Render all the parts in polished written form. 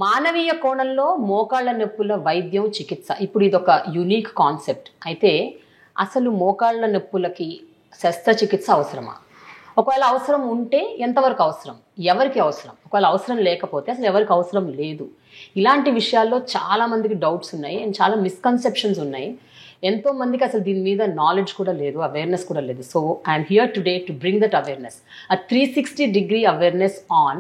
మానవీయ కోణంలో మోకాళ్ళ నొప్పుల వైద్యం చికిత్స ఇప్పుడు ఇదొక యూనిక్ కాన్సెప్ట్. అయితే అసలు మోకాళ్ళ నొప్పులకి శస్త్రచికిత్స అవసరమా? ఒకవేళ అవసరం ఉంటే ఎంతవరకు అవసరం, ఎవరికి అవసరం, ఒకవేళ అవసరం లేకపోతే అసలు ఎవరికి అవసరం లేదు, ఇలాంటి విషయాల్లో చాలా మందికి డౌట్స్ ఉన్నాయి అండ్ చాలా మిస్కన్సెప్షన్స్ ఉన్నాయి. ఎంతో మందికి అసలు దీని మీద నాలెడ్జ్ కూడా లేదు, అవేర్నెస్ కూడా లేదు. So I'm here today to bring that awareness, a 360-degree awareness on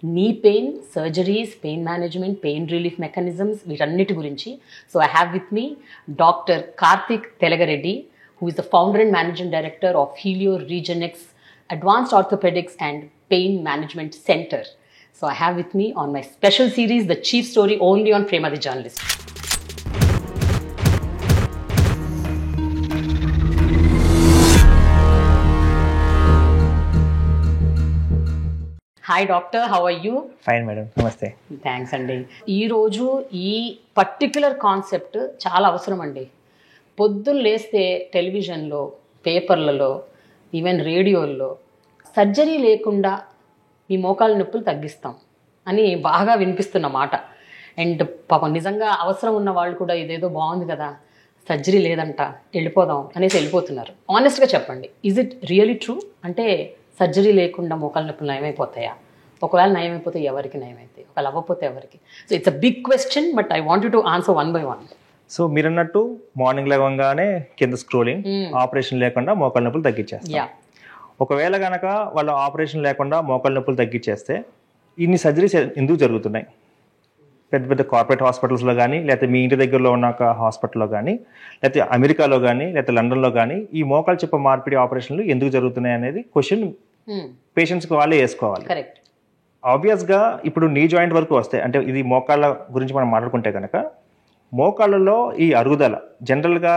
knee pain, surgeries, pain management, pain relief mechanisms, వీటన్నిటి గురించి. So I have with me Dr. Karthik Telagareddy, who is the founder and managing director of Helio Regenex Advanced Orthopedics and Pain Management Center. So I have with me on my special series, The Chief Story, only on Prema the Journalist. Hi doctor, how are you? Fine madam, నమస్తే. Thanks అండి. ఈరోజు ఈ particular concept చాలా అవసరం అండి. పొద్దున్న లేస్తే టెలివిజన్లో, పేపర్లలో, ఈవెన్ రేడియోల్లో సర్జరీ లేకుండా మీ మోకాళ్ళ నొప్పులు తగ్గిస్తాం అని బాగా వినిపిస్తున్న మాట. అండ్ పాపం నిజంగా అవసరం ఉన్న వాళ్ళు కూడా ఇదేదో బాగుంది కదా, సర్జరీ లేదంట, వెళ్ళిపోదాం అనేసి వెళ్ళిపోతున్నారు. ఆనెస్ట్గా చెప్పండి, ఈజ్ ఇట్ రియలీ ట్రూ? అంటే సర్జరీ లేకుండా మోకాళ్ళ నొప్పులు నయమైపోతాయా? ఒకవేళ నయమైపోతే ఎవరికి నయమైతాయి, ఒకవేళ అవ్వకపోతే ఎవరికి? So it's a big question, but I want to answer one by one. So మీరు అన్నట్టు మార్నింగ్ లేవగానే కింద స్క్రోలింగ్, ఆపరేషన్ లేకుండా మోకాళ్ళ నొప్పులు తగ్గించేస్తారు. ఒకవేళ కనుక వాళ్ళు ఆపరేషన్ లేకుండా మోకాళ్ళ నొప్పులు తగ్గించేస్తే ఇన్ని సర్జరీస్ ఎందుకు జరుగుతున్నాయి? పెద్ద పెద్ద కార్పొరేట్ హాస్పిటల్స్లో కానీ, లేకపోతే మీ ఇంటి దగ్గరలో ఉన్న ఒక హాస్పిటల్లో కానీ, లేకపోతే అమెరికాలో కానీ, లేకపోతే లండన్లో కానీ ఈ మోకాళ్ళ చిప్ప మార్పిడి ఆపరేషన్లు ఎందుకు జరుగుతున్నాయి అనేది క్వశ్చన్ పేషెంట్స్కి వాళ్ళే వేసుకోవాలి. కరెక్ట్. ఆబ్వియస్గా ఇప్పుడు నీ జాయింట్ వరకు వస్తాయి. అంటే ఇది మోకాళ్ళ గురించి మనం మాట్లాడుకుంటే కనుక మోకాళ్ళలో ఈ అరుగుదల, జనరల్గా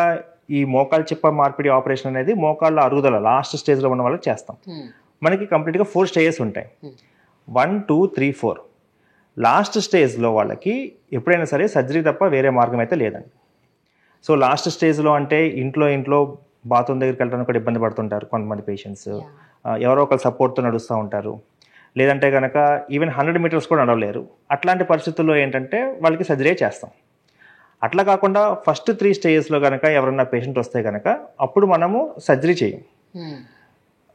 ఈ మోకాళ్ళ చిప్ప మార్పిడి ఆపరేషన్ అనేది మోకాళ్ళ అరుగుదల లాస్ట్ స్టేజ్లో ఉన్న వాళ్ళకి చేస్తాం. మనకి కంప్లీట్గా 4 స్టేజెస్ ఉంటాయి, 1, 2, 3, 4. లాస్ట్ స్టేజ్లో వాళ్ళకి ఎప్పుడైనా సరే సర్జరీ తప్ప వేరే మార్గం అయితే లేదండి. సో లాస్ట్ స్టేజ్లో అంటే ఇంట్లో బాత్రూమ్ దగ్గరికి వెళ్ళడానికి కూడా ఇబ్బంది పడుతుంటారు కొంతమంది పేషెంట్స్. ఎవరో ఒకరు సపోర్ట్తో నడుస్తూ ఉంటారు, లేదంటే కనుక ఈవెన్ 100 మీటర్స్ కూడా నడవలేరు. అట్లాంటి పరిస్థితుల్లో ఏంటంటే వాళ్ళకి సర్జరీ చేస్తాం. అట్లా కాకుండా ఫస్ట్ 3 స్టేజెస్లో కనుక ఎవరన్నా పేషెంట్ వస్తే కనుక అప్పుడు మనము సర్జరీ చేయం.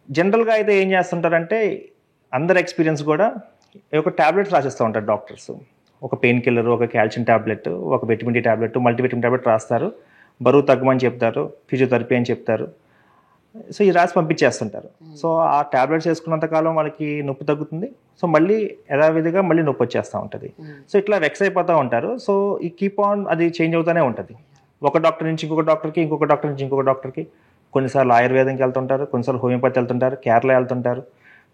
జనరల్గా అయితే ఏం చేస్తుంటారంటే అందరి ఎక్స్పీరియన్స్ కూడా ఒక ట్యాబ్లెట్స్ రాసిస్తూ ఉంటారు డాక్టర్స్. ఒక పెయిన్ కిల్లర్, ఒక కాల్షియం ట్యాబ్లెట్, ఒక vitamin D tablet, multivitamin tablet రాస్తారు, బరువు తగ్గమని చెప్తారు, ఫిజియోథెరపీ అని చెప్తారు. సో ఈ రాసి పంపించేస్తుంటారు. సో ఆ ట్యాబ్లెట్స్ వేసుకున్నంత కాలం వాళ్ళకి నొప్పి తగ్గుతుంది. సో మళ్ళీ యథావిధిగా మళ్ళీ నొప్పి వచ్చేస్తూ ఉంటుంది. సో ఇట్లా వెక్స్ అయిపోతూ ఉంటారు. సో ఈ కీప్ ఆన్ అది చేంజ్ అవుతూనే ఉంటుంది. ఒక డాక్టర్ నుంచి ఇంకొక డాక్టర్కి, ఇంకొక డాక్టర్ నుంచి ఇంకొక డాక్టర్కి. కొన్నిసార్లు ఆయుర్వేదంకి వెళ్తుంటారు, కొన్నిసార్లు హోమియోపతి వెళ్తుంటారు, కేరళ వెళ్తుంటారు,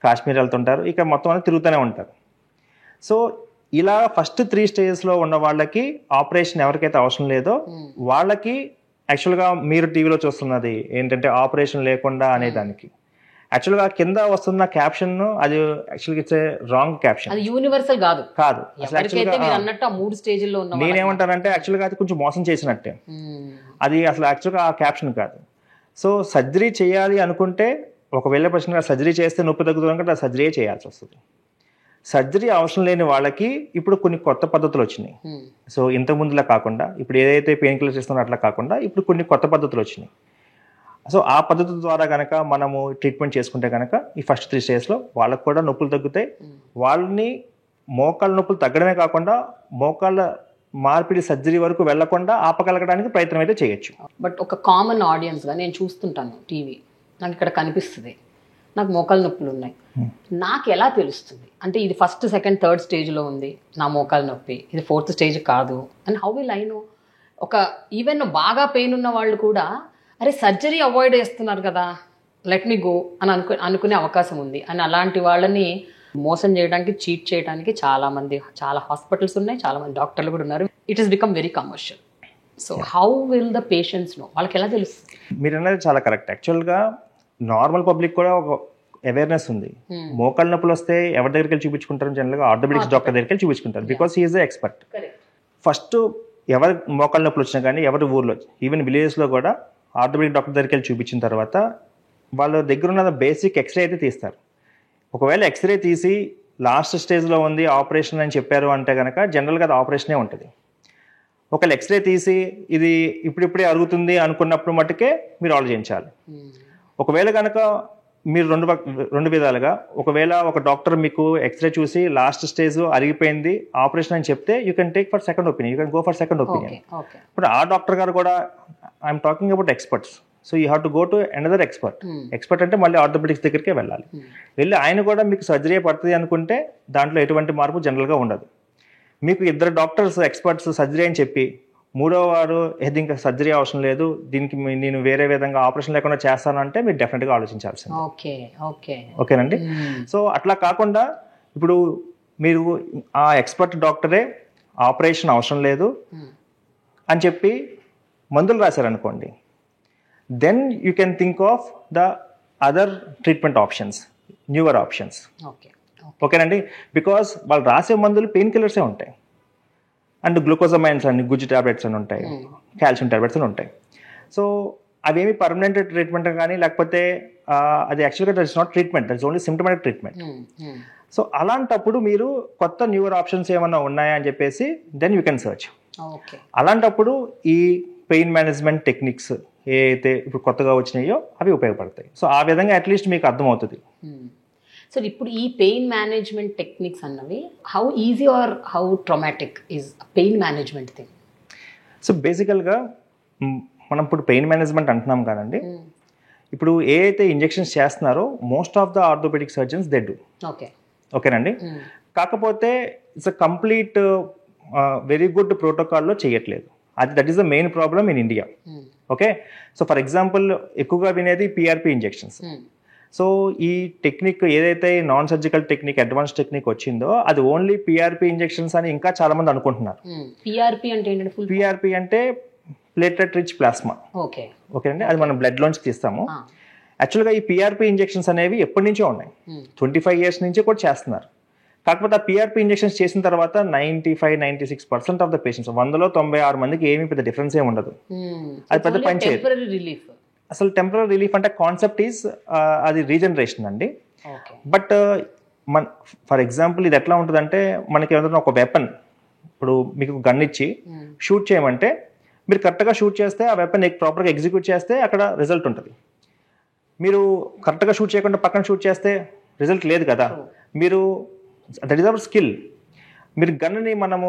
కాశ్మీర్ వెళ్తుంటారు, ఇక మొత్తం అనేది తిరుగుతూనే ఉంటారు. సో ఇలా ఫస్ట్ 3 స్టేజెస్లో ఉన్న వాళ్ళకి ఆపరేషన్ ఎవరికైతే అవసరం లేదో వాళ్ళకి యాక్చువల్గా మీరు టీవీలో చూస్తున్నది ఏంటంటే ఆపరేషన్ లేకుండా అనేదానికి యాక్చువల్గా కింద వస్తున్న క్యాప్షన్ అది యాక్చువల్గా ఇట్స్ రాంగ్ క్యాప్షన్. అది యూనివర్సల్ కాదు. నేనేమంటానంటే యాక్చువల్గా అది కొంచెం మోసం చేసినట్టే. అది అసలు యాక్చువల్గా ఆ క్యాప్షన్ కాదు. సో సర్జరీ చేయాలి అనుకుంటే ఒకవేళ ప్రశ్న సర్జరీ చేస్తే నొప్పి తగ్గుతుందంటే ఆ సర్జరీ చేయాల్సి వస్తుంది. సర్జరీ అవసరం లేని వాళ్ళకి ఇప్పుడు కొన్ని కొత్త పద్ధతులు వచ్చినాయి. సో ఇంతకుముందులా కాకుండా ఇప్పుడు ఏదైతే పెయిన్ కిల్లర్స్ ఇస్తున్నారో అట్లా కాకుండా ఇప్పుడు కొన్ని కొత్త పద్ధతులు వచ్చినాయి. సో ఆ పద్ధతుల ద్వారా కనుక మనము ట్రీట్మెంట్ చేసుకుంటే కనుక ఈ ఫస్ట్ 3 స్టేజ్లో వాళ్ళకు కూడా నొప్పులు తగ్గుతాయి. వాళ్ళని మోకాళ్ళ నొప్పులు తగ్గడమే కాకుండా మోకాళ్ళ మార్పిడి సర్జరీ వరకు వెళ్లకుండా ఆపగలగడానికి ప్రయత్నం అయితే చేయొచ్చు. బట్ ఒక కామన్ ఆడియన్స్గా నేను చూస్తుంటాను టీవీ, నాకు ఇక్కడ కనిపిస్తుంది నాకు మోకాళ్ళ నొప్పులు ఉన్నాయి, నాకు ఎలా తెలుస్తుంది అంటే ఇది ఫస్ట్, సెకండ్, థర్డ్ స్టేజ్లో ఉంది నా మోకాళ్ళ నొప్పి, ఇది 4th స్టేజ్ కాదు అని హౌ విల్ ఐ నో? ఒక ఈవెన్ బాగా పెయిన్ ఉన్న వాళ్ళు కూడా అరే సర్జరీ అవాయిడ్ చేస్తున్నారు కదా, లెట్ మీ గో అని అనుకునే అవకాశం ఉంది. అని అలాంటి వాళ్ళని మోసం చేయడానికి, చీట్ చేయడానికి చాలా హాస్పిటల్స్ ఉన్నాయి, చాలా మంది డాక్టర్లు కూడా ఉన్నారు. It is become very commercial. So how will the patients know? వాళ్ళకి ఎలా తెలుస్తుంది? మీరు అన్నది చాలా కరెక్ట్. యాక్చువల్గా నార్మల్ పబ్లిక్ కూడా ఒక అవేర్నెస్ ఉంది. మోకాళ్ళ నొప్పులు వస్తే ఎవరి దగ్గరికి వెళ్ళి చూపించుకుంటారు? జనరల్గా ఆర్థోపెడిక్స్ డాక్టర్ దగ్గరికి వెళ్ళి చూపించుకుంటారు, because he is the expert. First ఎవరి మోకాళ్ళ నొప్పులు వచ్చినా కానీ ఎవరి ఊర్లో ఈవెన్ విలేజెస్లో కూడా ఆర్థోపెడిక్ డాక్టర్ దగ్గరికి వెళ్ళి చూపించిన తర్వాత వాళ్ళ దగ్గర ఉన్న బేసిక్ ఎక్స్రే అయితే తీస్తారు. ఒకవేళ ఎక్స్రే తీసి లాస్ట్ స్టేజ్లో ఉంది ఆపరేషన్ అని చెప్పారు అంటే కనుక జనరల్గా అది ఆపరేషనే ఉంటుంది. ఒకవేళ ఎక్స్రే తీసి ఇది ఇప్పుడిప్పుడే అరుగుతుంది అనుకున్నప్పుడు మట్టుకే మీరు ఆలోచించాలి. ఒకవేళ కనుక మీరు రెండు విధాలుగా, ఒకవేళ ఒక డాక్టర్ మీకు ఎక్స్రే చూసి లాస్ట్ స్టేజ్ అరిగిపోయింది ఆపరేషన్ అని చెప్తే you can take for second opinion, you can go for second opinion. ఇప్పుడు ఆ డాక్టర్ గారు కూడా I'm talking about experts, so you have to go to another expert. Expert అంటే మళ్ళీ ఆర్థోపెడిక్స్ దగ్గరికే వెళ్ళాలి. వెళ్ళి ఆయన కూడా మీకు సర్జరీ పడుతుంది అనుకుంటే దాంట్లో ఎటువంటి మార్పు జనరల్గా ఉండదు. మీకు ఇద్దరు డాక్టర్స్ ఎక్స్పర్ట్స్ సర్జరీ అని చెప్పి మూడో వారు ఏది ఇంకా సర్జరీ అవసరం లేదు, దీనికి నేను వేరే విధంగా ఆపరేషన్ లేకుండా చేస్తానంటే మీరు డెఫినెట్గా ఆలోచించాల్సింది. ఓకేనండి. సో అట్లా కాకుండా ఇప్పుడు మీరు ఆ ఎక్స్పర్ట్ డాక్టరే ఆపరేషన్ అవసరం లేదు అని చెప్పి మందులు రాశారనుకోండి, then you can think of the other treatment options, newer options. ఓకేనండి. బికాస్ వాళ్ళు రాసే మందులు పెయిన్ కిల్లర్సే ఉంటాయి, అండ్ గ్లూకోజమైన్స్ అని గుజ్జు టాబ్లెట్స్ అని ఉంటాయి, కాల్షియం టాబ్లెట్స్ అని ఉంటాయి. సో అవేమి పర్మనెంట్ ట్రీట్మెంట్ కానీ లేకపోతే అది యాక్చువల్గా that is not treatment, that is only symptomatic treatment. So అలాంటప్పుడు మీరు కొత్త న్యూవర్ ఆప్షన్స్ ఏమన్నా ఉన్నాయా అని చెప్పేసి దెన్ యూ కెన్ సర్చ్. అలాంటప్పుడు ఈ పెయిన్ మేనేజ్మెంట్ టెక్నిక్స్ ఏ అయితే ఇప్పుడు కొత్తగా వచ్చినాయో అవి ఉపయోగపడతాయి. సో ఆ విధంగా అట్లీస్ట్ మీకు అర్థమవుతుంది. సో ఇప్పుడు ఈ పెయిన్ మేనేజ్మెంట్ టెక్నిక్స్ అన్నవి how easy or how traumatic is pain management thing? So బేసికల్గా మనం ఇప్పుడు పెయిన్ మేనేజ్మెంట్ అంటున్నాం కాదండి, ఇప్పుడు ఏ అయితే ఇంజెక్షన్స్ చేస్తున్నారో most of the orthopaedic surgeons they do. ఓకేనండి. కాకపోతే it's a complete very good ప్రోటోకాల్లో చేయట్లేదు. That is the main problem in India. Okay. So for example ఎక్కువగా వినేది పిఆర్పి ఇంజెక్షన్స్. సో ఈ టెక్నిక్ ఏదైతే non surgical technique, advance technique వచ్చిందో అది ఓన్లీ పిఆర్పి ఇంజెక్షన్స్ అని ఇంకా చాలా మంది అనుకుంటున్నారు. పిఆర్పి అంటే ప్లేట్లెట్ రిచ్ ప్లాస్మా. ఓకేనండి. అది మనం బ్లడ్ లోంచి తీస్తాము. యాక్చువల్గా ఈ పిఆర్పి ఇంజెక్షన్స్ అనేవి ఎప్పటి నుంచో ఉన్నాయి, 25 years నుంచి కూడా చేస్తున్నారు. కాకపోతే ఆ పిఆర్పి ఇంజెక్షన్స్ చేసిన తర్వాత 95-96% ఆఫ్ ద పేషెంట్స్ 100లో 96 మందికి ఏమీ పెద్ద డిఫరెన్స్ ఏమి ఉండదు. అది పెద్ద పని చేయదు. అసలు టెంపరరీ రిలీఫ్ అంటే కాన్సెప్ట్ ఈజ్ అది రీజనరేషన్ అండి. బట్ ఫర్ ఎగ్జాంపుల్ ఇది ఎట్లా ఉంటుందంటే మనకి ఏదైనా ఒక వెపన్, ఇప్పుడు మీకు గన్ ఇచ్చి షూట్ చేయమంటే మీరు కరెక్ట్గా షూట్ చేస్తే ఆ వెపన్ ప్రాపర్గా ఎగ్జిక్యూట్ చేస్తే అక్కడ రిజల్ట్ ఉంటుంది. మీరు కరెక్ట్గా షూట్ చేయకుండా పక్కన షూట్ చేస్తే రిజల్ట్ లేదు కదా. మీరు దట్ ఈస్ అవర్ స్కిల్. మీరు గన్ని మనము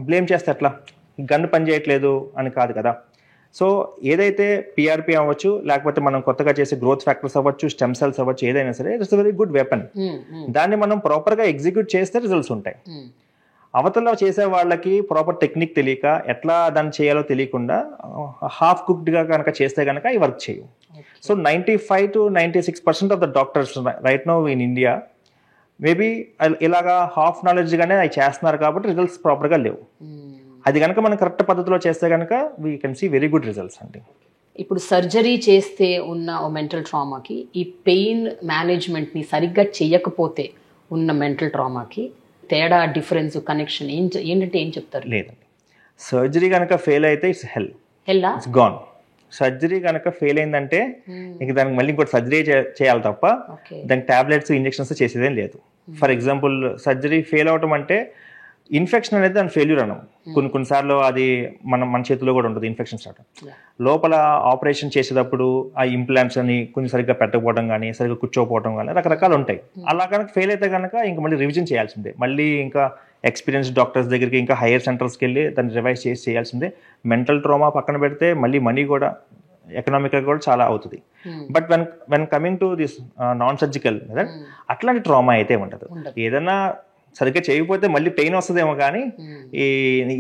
బ్లేమ్ చేస్తే ఎట్లా, గన్ పని చేయట్లేదు అని కాదు కదా. సో ఏదైతే పిఆర్పి అవ్వచ్చు, లేకపోతే మనం కొత్తగా చేసే గ్రోత్ ఫ్యాక్టర్స్ అవ్వచ్చు, స్టెమ్ సెల్స్ అవ్వచ్చు, ఏదైనా సరే ఇట్స్ వెరీ గుడ్ వెపన్. దాన్ని మనం ప్రాపర్గా ఎగ్జిక్యూట్ చేస్తే రిజల్ట్స్ ఉంటాయి. అవతల చేసే వాళ్ళకి ప్రాపర్ టెక్నిక్ తెలియక ఎట్లా దాన్ని చేయాలో తెలియకుండా హాఫ్ కుక్డ్గా కనుక చేస్తే కనుక ఈ వర్క్ చేయవు. So 95-96% of the doctors right now in India maybe ఇలాగా హాఫ్ నాలెడ్జ్గానే అవి చేస్తున్నారు కాబట్టి రిజల్ట్స్ ప్రాపర్గా లేవు. అది కనుక మనం కరెక్ట్ పద్ధతిలో చేస్తే కనుక we can see very good results అండి. ఇప్పుడు సర్జరీ చేస్తే ఉన్న మెంటల్ ట్రామాకి ఈ పెయిన్ మేనేజ్మెంట్ని సరిగ్గా చేయకపోతే ఉన్న మెంటల్ ట్రామాకి తేడా, డిఫరెన్స్, కనెక్షన్ ఏంటంటే ఏం చెప్తారు? లేదండి, సర్జరీ కనుక ఫెయిల్ అయితే ఇట్స్ ఇట్స్ గాన్. సర్జరీ కనుక ఫెయిల్ అయిందంటే ఇంక దానికి మళ్ళీ ఇంకోటి సర్జరీ చేయాలి తప్ప దానికి టాబ్లెట్స్, ఇంజెక్షన్స్ చేసేదేం లేదు. ఫర్ ఎగ్జాంపుల్ సర్జరీ ఫెయిల్ అవటం అంటే ఇన్ఫెక్షన్ అనేది దాని ఫెయిల్యూర్ అన్నాం. కొన్నిసార్లు అది మన చేతిలో కూడా ఉంటుంది ఇన్ఫెక్షన్ స్టార్ట్. లోపల ఆపరేషన్ చేసేటప్పుడు ఆ ఇంప్లాంట్స్ అని కొంచెం సరిగ్గా పెట్టకపోవడం కానీ, సరిగ్గా కూర్చోకపోవడం కానీ రకరకాలు ఉంటాయి. అలా కనుక ఫెయిల్ అయితే కనుక ఇంకా మళ్ళీ రివిజన్ చేయాల్సిందే. మళ్ళీ ఇంకా ఎక్స్పీరియన్స్ డాక్టర్స్ దగ్గరికి, ఇంకా హైయర్ సెంటర్స్కి వెళ్ళి దాన్ని రివైజ్ చేయాల్సిందే. మెంటల్ ట్రామా పక్కన పెడితే మళ్ళీ మనీ కూడా, ఎకనామిక్గా కూడా చాలా అవుతుంది. But when coming to this non surgical అట్లాంటి ట్రామా అయితే ఉండదు. ఏదైనా సరిగ్గా చేయకపోతే మళ్ళీ పెయిన్ వస్తుందేమో కానీ ఈ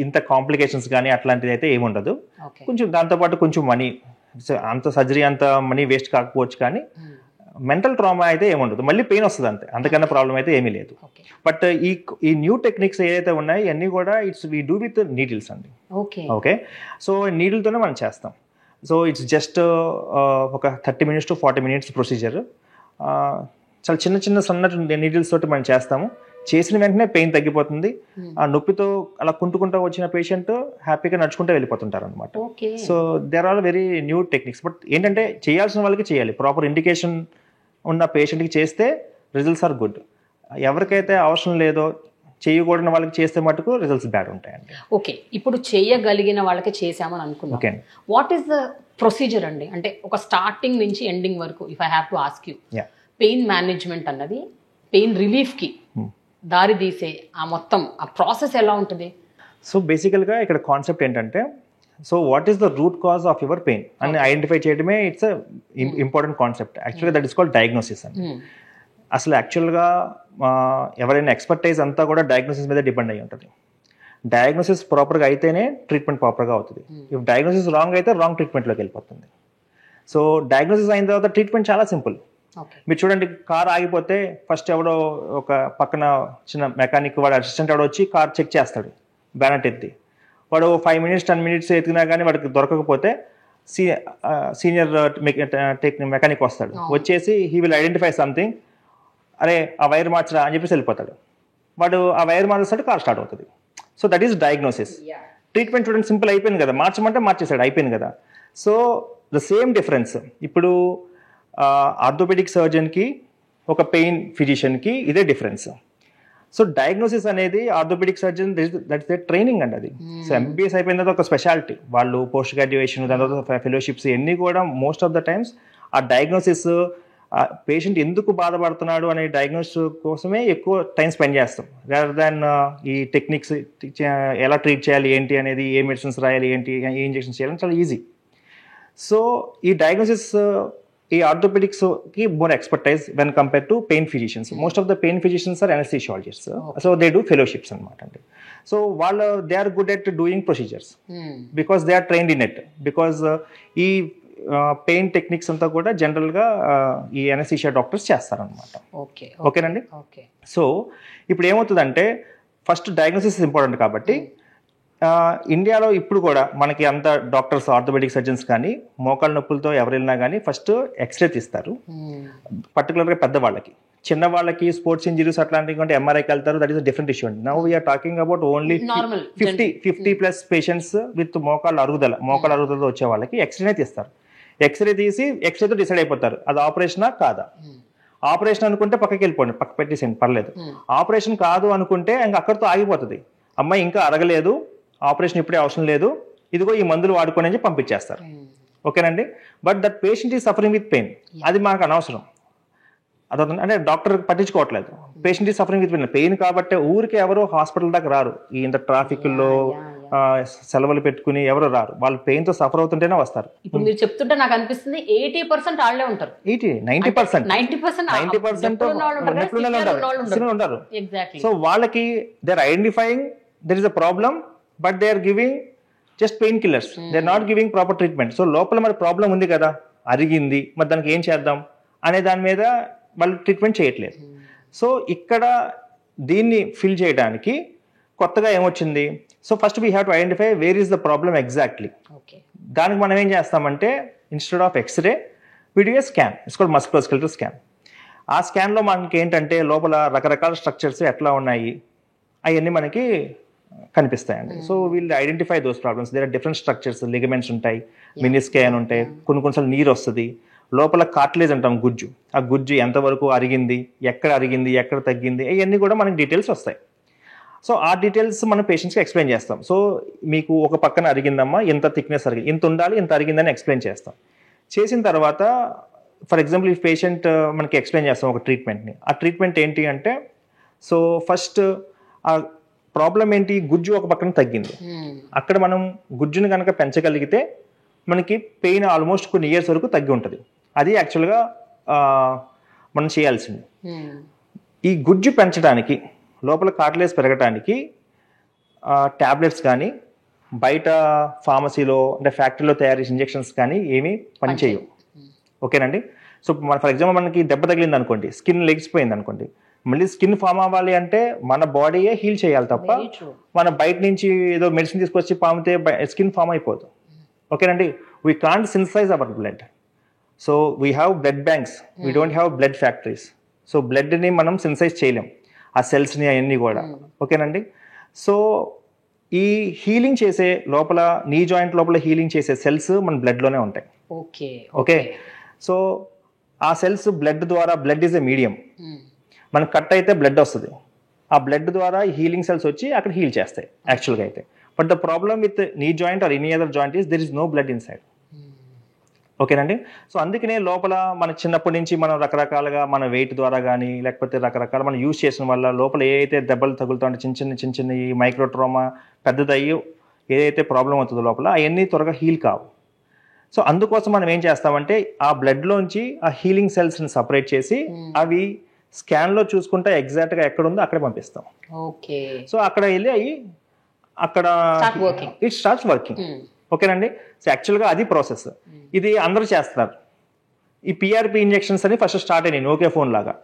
ఇంత కాంప్లికేషన్స్ కానీ అట్లాంటిది అయితే ఏముండదు. కొంచెం దాంతోపాటు కొంచెం మనీ, అంత సర్జరీ అంత మనీ వేస్ట్ కాకపోవచ్చు కానీ మెంటల్ ట్రామా అయితే ఏముండదు. మళ్ళీ పెయిన్ వస్తుంది అంతే, అంతకన్నా ప్రాబ్లం అయితే ఏమీ లేదు. బట్ ఈ న్యూ టెక్నిక్స్ ఏదైతే ఉన్నాయో ఇవన్నీ కూడా వీ డూ విత్ నీడిల్స్ అండి. ఓకే. సో నీడిల్తోనే మనం చేస్తాం. సో ఇట్స్ జస్ట్ ఒక 30 minutes to 40 minutes ప్రొసీజర్. చాలా చిన్న సన్న నీడిల్స్ తోటి మనం చేస్తాము. చేసిన వెంటనే పెయిన్ తగ్గిపోతుంది. ఆ నొప్పితో అలా కుంటుకుంటూ వచ్చిన పేషెంట్ హ్యాపీగా నడుచుకుంటూ వెళ్ళిపోతుంటారు అనమాట. So there are very new techniques. But ఏంటంటే చేయాల్సిన వాళ్ళకి చేయాలి, ప్రాపర్ ఇండికేషన్ ఉన్న పేషెంట్కి చేస్తే రిజల్ట్స్ ఆర్ గుడ్. ఎవరికైతే అవసరం లేదో చేయకూడని వాళ్ళకి చేస్తే మటుకు రిజల్ట్స్ బ్యాడ్ ఉంటాయండి. ఓకే, ఇప్పుడు చేయగలిగిన వాళ్ళకి చేసామని అనుకున్నాం. Okay, what is the procedure అండి? అంటే ఒక స్టార్టింగ్ నుంచి ఎండింగ్ వరకు if I have to ask you, pain management అన్నది పెయిన్ రిలీఫ్కి దారి తీసే ఆ మొత్తం ఆ ప్రాసెస్ ఎలా ఉంటుంది? సో బేసికల్గా ఇక్కడ కాన్సెప్ట్ ఏంటంటే, so what is the root cause of your pain అని ఐడెంటిఫై చేయడమే ఇట్స్ ఇంపార్టెంట్ కాన్సెప్ట్. యాక్చువల్గా దట్ ఇస్ కాల్డ్ డయాగ్నోసిస్ అండి. అసలు యాక్చువల్గా ఎవరైనా ఎక్స్పర్టైజ్ అంతా కూడా డయాగ్నోసిస్ మీద డిపెండ్ అయ్యి ఉంటుంది. డయాగ్నోసిస్ ప్రాపర్గా అయితేనే ట్రీట్మెంట్ ప్రాపర్గా అవుతుంది. ఇఫ్ డయాగ్నోసిస్ రాంగ్ అయితే రాంగ్ ట్రీట్మెంట్లోకి వెళ్ళిపోతుంది. సో డయాగ్నోసిస్ అయిన తర్వాత ట్రీట్మెంట్ చాలా సింపుల్. మీరు చూడండి, కార్ ఆగిపోతే ఫస్ట్ ఎవడో ఒక పక్కన చిన్న మెకానిక్ వాడు అసిస్టెంట్ ఎవడో వచ్చి కార్ చెక్ చేస్తాడు, బ్యానెట్ ఎత్తి. వాడు 5 minutes 10 minutes ఎత్తినా కానీ వాడికి దొరకకపోతే సీనియర్ మెకానిక్ వస్తాడు, వచ్చేసి హీ విల్ ఐడెంటిఫై సంథింగ్, అరే ఆ వైర్ మార్చరా అని చెప్పేసి వెళ్ళిపోతాడు. వాడు ఆ వైర్ మార్చేస్తాడు, కార్ స్టార్ట్ అవుతుంది. So that is diagnosis. Treatment చూడండి, సింపుల్ అయిపోయింది కదా, మార్చమంటే మార్చేసాడు, అయిపోయింది కదా. సో ద సేమ్ డిఫరెన్స్ ఇప్పుడు ఆర్థోపెడిక్ సర్జన్కి ఒక పెయిన్ ఫిజిషియన్కి ఇదే డిఫరెన్స్. సో డయాగ్నోసిస్ అనేది orthopaedic surgeon that is the training అండి అది. సో ఎంబీబీఎస్ అయిపోయిన తర్వాత ఒక స్పెషాలిటీ, వాళ్ళు పోస్ట్ గ్రాడ్యుయేషన్ దాని తర్వాత ఫెలోషిప్స్ ఇవన్నీ కూడా మోస్ట్ ఆఫ్ ద టైమ్స్ ఆ డయాగ్నోసిస్ పేషెంట్ ఎందుకు బాధపడుతున్నాడు అనే డయాగ్నోసిస్ కోసమే ఎక్కువ టైం స్పెండ్ చేస్తాం, రాదర్ దాన్ ఈ టెక్నిక్స్ ఎలా ట్రీట్ చేయాలి ఏంటి అనేది, ఏ మెడిసిన్స్ రాయాలి ఏంటి, ఏ ఇంజెక్షన్స్ చేయాలని చాలా ఈజీ. సో ఈ డయాగ్నోసిస్ ఈ ఆర్థోపెడిక్స్కి more expertise when compare to pain physicians. Most of the pain physicians are anaesthesiologists. So they do fellowships అనమాట అండి. సో వాళ్ళు they are good at doing procedures because they are trained in it. Because ఈ pain techniques అంతా కూడా జనరల్గా ఈ anaesthesia doctors చేస్తారనమాట. ఓకేనండి. సో ఇప్పుడు ఏమవుతుందంటే, ఫస్ట్ డయాగ్నోసిస్ ఇంపార్టెంట్ కాబట్టి ఇండియాలో ఇప్పుడు కూడా మనకి అంత డాక్టర్స్ ఆర్థోపెడిక్ సర్జన్స్ కానీ మోకాళ్ళ నొప్పులతో ఎవరు వెళ్ళినా కానీ ఫస్ట్ ఎక్స్రే తీస్తారు, పర్టికులర్గా పెద్దవాళ్ళకి. చిన్న వాళ్ళకి స్పోర్ట్స్ ఇంజరీస్ అట్లాంటివి అంటే ఎంఆర్ఐకి వెళ్తారు, that is a different issue అండి. Now we are talking about only 50+ patients with మోకాళ్ళ అరుగుదలతో వచ్చే వాళ్ళకి ఎక్స్రేనే తీస్తారు. ఎక్స్రే తీసి ఎక్స్రేతో డిసైడ్ అయిపోతారు అది ఆపరేషనా కాదా. ఆపరేషన్ అనుకుంటే పక్కకి వెళ్ళిపోండి, పక్క పెట్టేసేయండి, పర్లేదు. ఆపరేషన్ కాదు అనుకుంటే ఇంకా అక్కడితో ఆగిపోతుంది. అమ్మాయి ఇంకా అరగలేదు, ఆపరేషన్ ఇప్పుడే అవసరం లేదు, ఇదిగో ఈ మందులు వాడుకొని అని పంపించేస్తారు. ఓకేనండి. But that patient is suffering with pain, అది మాకు అనవసరం. అదవుతుంది అంటే డాక్టర్ పట్టించుకోవట్లేదు. Patient is suffering with pain కాబట్టి ఊరికి ఎవరు హాస్పిటల్ దాకా రారు. ఈ ఇంత ట్రాఫిక్లో సెలవులు పెట్టుకుని ఎవరు రారు, వాళ్ళు పెయిన్తో సఫర్ అవుతుంటేనే వస్తారు. ఇప్పుడు మీరు చెప్తుంటే నాకు అనిపిస్తుంది 80% వాళ్ళే ఉంటారు. 90% ఉంటారు. సో వాళ్ళకి they are identifying there is a problem, but they are giving just pain killers, they are not giving proper treatment. So లోపల మరి ప్రాబ్లం ఉంది కదా, అరిగింది, మరి దానికి ఏం చేద్దాం అనే దాని మీద వాళ్ళు ట్రీట్మెంట్ చేయట్లేదు. సో ఇక్కడ దీన్ని ఫిల్ చేయడానికి కొత్తగా ఏమొచ్చింది, so first we have to identify where is the problem exactly. దానికి మనం ఏం చేస్తామంటే, instead of X-ray we do a scan, it's called musculoskeletal scan. ఆ స్కాన్లో మనకి ఏంటంటే లోపల రకరకాల స్ట్రక్చర్స్ ఎట్లా ఉన్నాయి అవన్నీ మనకి కనిపిస్తాయండి. So we'll identify those problems. There are different structures, ligaments ఉంటాయి, మినిస్కే అని ఉంటాయి, కొన్నిసార్లు నీరు వస్తుంది, లోపల కార్టిలేజ్ అంటాం గుజ్జు, ఆ గుజ్జు ఎంతవరకు అరిగింది, ఎక్కడ తగ్గింది, ఇవన్నీ కూడా మనకి డీటెయిల్స్ వస్తాయి. సో ఆ డీటెయిల్స్ మనం పేషెంట్స్కి ఎక్స్ప్లెయిన్ చేస్తాం. సో మీకు ఒక పక్కన అరిగిందమ్మా, ఇంత థిక్నెస్ అరిగింది, ఇంత ఉండాలి, ఇంత అరిగిందని ఎక్స్ప్లెయిన్ చేస్తాం. చేసిన తర్వాత ఫర్ ఎగ్జాంపుల్ ఈ పేషెంట్ మనకి ఎక్స్ప్లెయిన్ చేస్తాం ఒక ట్రీట్మెంట్ని. ఆ ట్రీట్మెంట్ ఏంటి అంటే, సో ఫస్ట్ ఆ ప్రాబ్లం ఏంటి, గుజ్జు ఒక పక్కన తగ్గింది, అక్కడ మనం గుజ్జుని కనుక పెంచగలిగితే మనకి పెయిన్ ఆల్మోస్ట్ కొన్ని ఇయర్స్ వరకు తగ్గి ఉంటుంది. అది యాక్చువల్గా మనం చేయాల్సింది. ఈ గుజ్జు పెంచడానికి, లోపల కార్టిలేజ్ పెరగడానికి ట్యాబ్లెట్స్ కానీ బయట ఫార్మసీలో అంటే ఫ్యాక్టరీలో తయారు చేసే ఇంజెక్షన్స్ కానీ ఏమీ పనిచేయవు. ఓకేనండి. సో ఫర్ ఎగ్జాంపుల్ మనకి దెబ్బ తగిలింది అనుకోండి, స్కిన్ లెగిసిపోయింది అనుకోండి, మళ్ళీ స్కిన్ ఫామ్ అవ్వాలి అంటే మన బాడీయే హీల్ చేయాలి తప్ప మన బయట నుంచి ఏదో మెడిసిన్ తీసుకొచ్చి పామితే స్కిన్ ఫామ్ అయిపోదు. ఓకేనండి. We can't synthesise our blood. So we have blood banks, we don't have blood factories. So బ్లడ్ని మనం సింథసైజ్ చేయలేం, ఆ సెల్స్ని అవన్నీ కూడా. ఓకేనండి. సో ఈ హీలింగ్ చేసే లోపల, నీ జాయింట్ లోపల హీలింగ్ చేసే సెల్స్ మన బ్లడ్లోనే ఉంటాయి. ఓకే. సో ఆ సెల్స్ బ్లడ్ ద్వారా, బ్లడ్ ఈజ్ ఎ మీడియం, మనకు కట్ అయితే బ్లడ్ వస్తుంది, ఆ బ్లడ్ ద్వారా హీలింగ్ సెల్స్ వచ్చి అక్కడ హీల్ చేస్తాయి యాక్చువల్గా అయితే. But the problem with knee joint or any other joint is there is no blood inside. ఓకేనండి. సో అందుకనే లోపల మన చిన్నప్పటి నుంచి మనం రకరకాలుగా మన వెయిట్ ద్వారా కానీ లేకపోతే రకరకాల మనం యూజ్ చేసిన వల్ల లోపల ఏదైతే దెబ్బలు తగులుతుంటే చిన్న చిన్న ఈ మైక్రోట్రోమా పెద్దదయ్యి ఏదైతే ప్రాబ్లం అవుతుందో లోపల అవన్నీ త్వరగా హీల్ కావు. సో అందుకోసం మనం ఏం చేస్తామంటే ఆ బ్లడ్లోంచి ఆ హీలింగ్ సెల్స్ని సపరేట్ చేసి అవి స్కాన్లో చూసుకుంటే ఎగ్జాక్ట్గా ఎక్కడ ఉందో అక్కడే పంపిస్తాం. ఓకే. సో అక్కడ వెళ్ళి అవి అక్కడ ఇట్ స్టార్ట్స్ వర్కింగ్. ఓకేనండి. సో యాక్చువల్గా అది ప్రాసెస్. ఇది అందరూ చేస్తున్నారు. ఈ పిఆర్పి ఇంజెక్షన్స్ అని ఫస్ట్ స్టార్ట్ అయినాయి నోకియా ఫోన్ లాగా.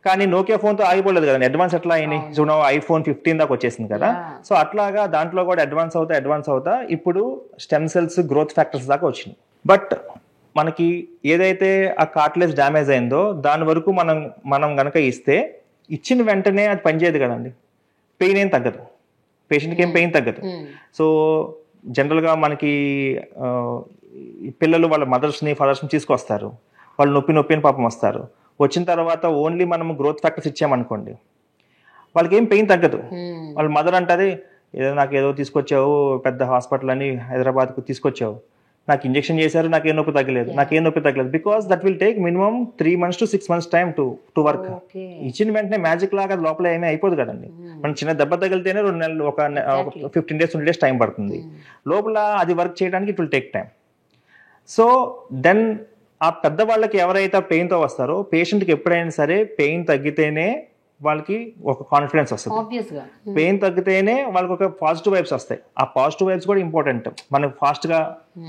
కానీ నోకియా ఫోన్తో ఆగిపోలేదు కదండి, అడ్వాన్స్ ఎట్లా అయినాయి. సో ఐఫోన్ 15 దాకా వచ్చేసింది కదా. సో అట్లాగా దాంట్లో కూడా అడ్వాన్స్ అవుతా ఇప్పుడు స్టెమ్ సెల్స్ గ్రోత్ ఫ్యాక్టర్స్ దాకా వచ్చినాయి. బట్ మనకి ఏదైతే ఆ కార్టిలేజ్ డ్యామేజ్ అయిందో దాని వరకు మనం గనక ఇచ్చిన వెంటనే అది పనిచేయదు కదండి. పెయిన్ ఏం తగ్గదు, పేషెంట్కి ఏం పెయిన్ తగ్గదు. సో జనరల్గా మనకి పిల్లలు వాళ్ళ మదర్స్ని ఫాదర్స్ని తీసుకొస్తారు, వాళ్ళు నొప్పి అని పాపం వస్తారు. వచ్చిన తర్వాత ఓన్లీ మనం గ్రోత్ ఫ్యాక్టర్స్ ఇచ్చామనుకోండి వాళ్ళకి ఏం పెయిన్ తగ్గదు. వాళ్ళ మదర్ అంటది నాకు ఏదో తీసుకొచ్చావు పెద్ద హాస్పిటల్ అని హైదరాబాద్కు తీసుకొచ్చావు, నాకు ఇంజెక్షన్ చేశారు, నాకేం నొప్పి తగ్గలేదు. Because that will take minimum 3 months to 6 months time to work. ఇచ్చిన వెంటనే మ్యాజిక్ లాగా లోపల ఏమీ అయిపోదు కదండి. మనం చిన్న దెబ్బ తగిలితేనే 2 నెలలు ఒక 15 days 20 days టైం పడుతుంది. లోపల అది వర్క్ చేయడానికి it will take time. So then ఆ పెద్దవాళ్ళకి ఎవరైతే పెయిన్తో వస్తారో పేషెంట్కి ఎప్పుడైనా సరే పెయిన్ తగ్గితేనే వాళ్ళకి ఒక కాన్ఫిడెన్స్ వస్తుంది. పెయిన్ తగ్గితేనే వాళ్ళకి ఒక పాజిటివ్ వైబ్స్ వస్తాయి. ఆ పాజిటివ్ వైబ్స్ కూడా ఇంపార్టెంట్. మనకు ఫాస్ట్గా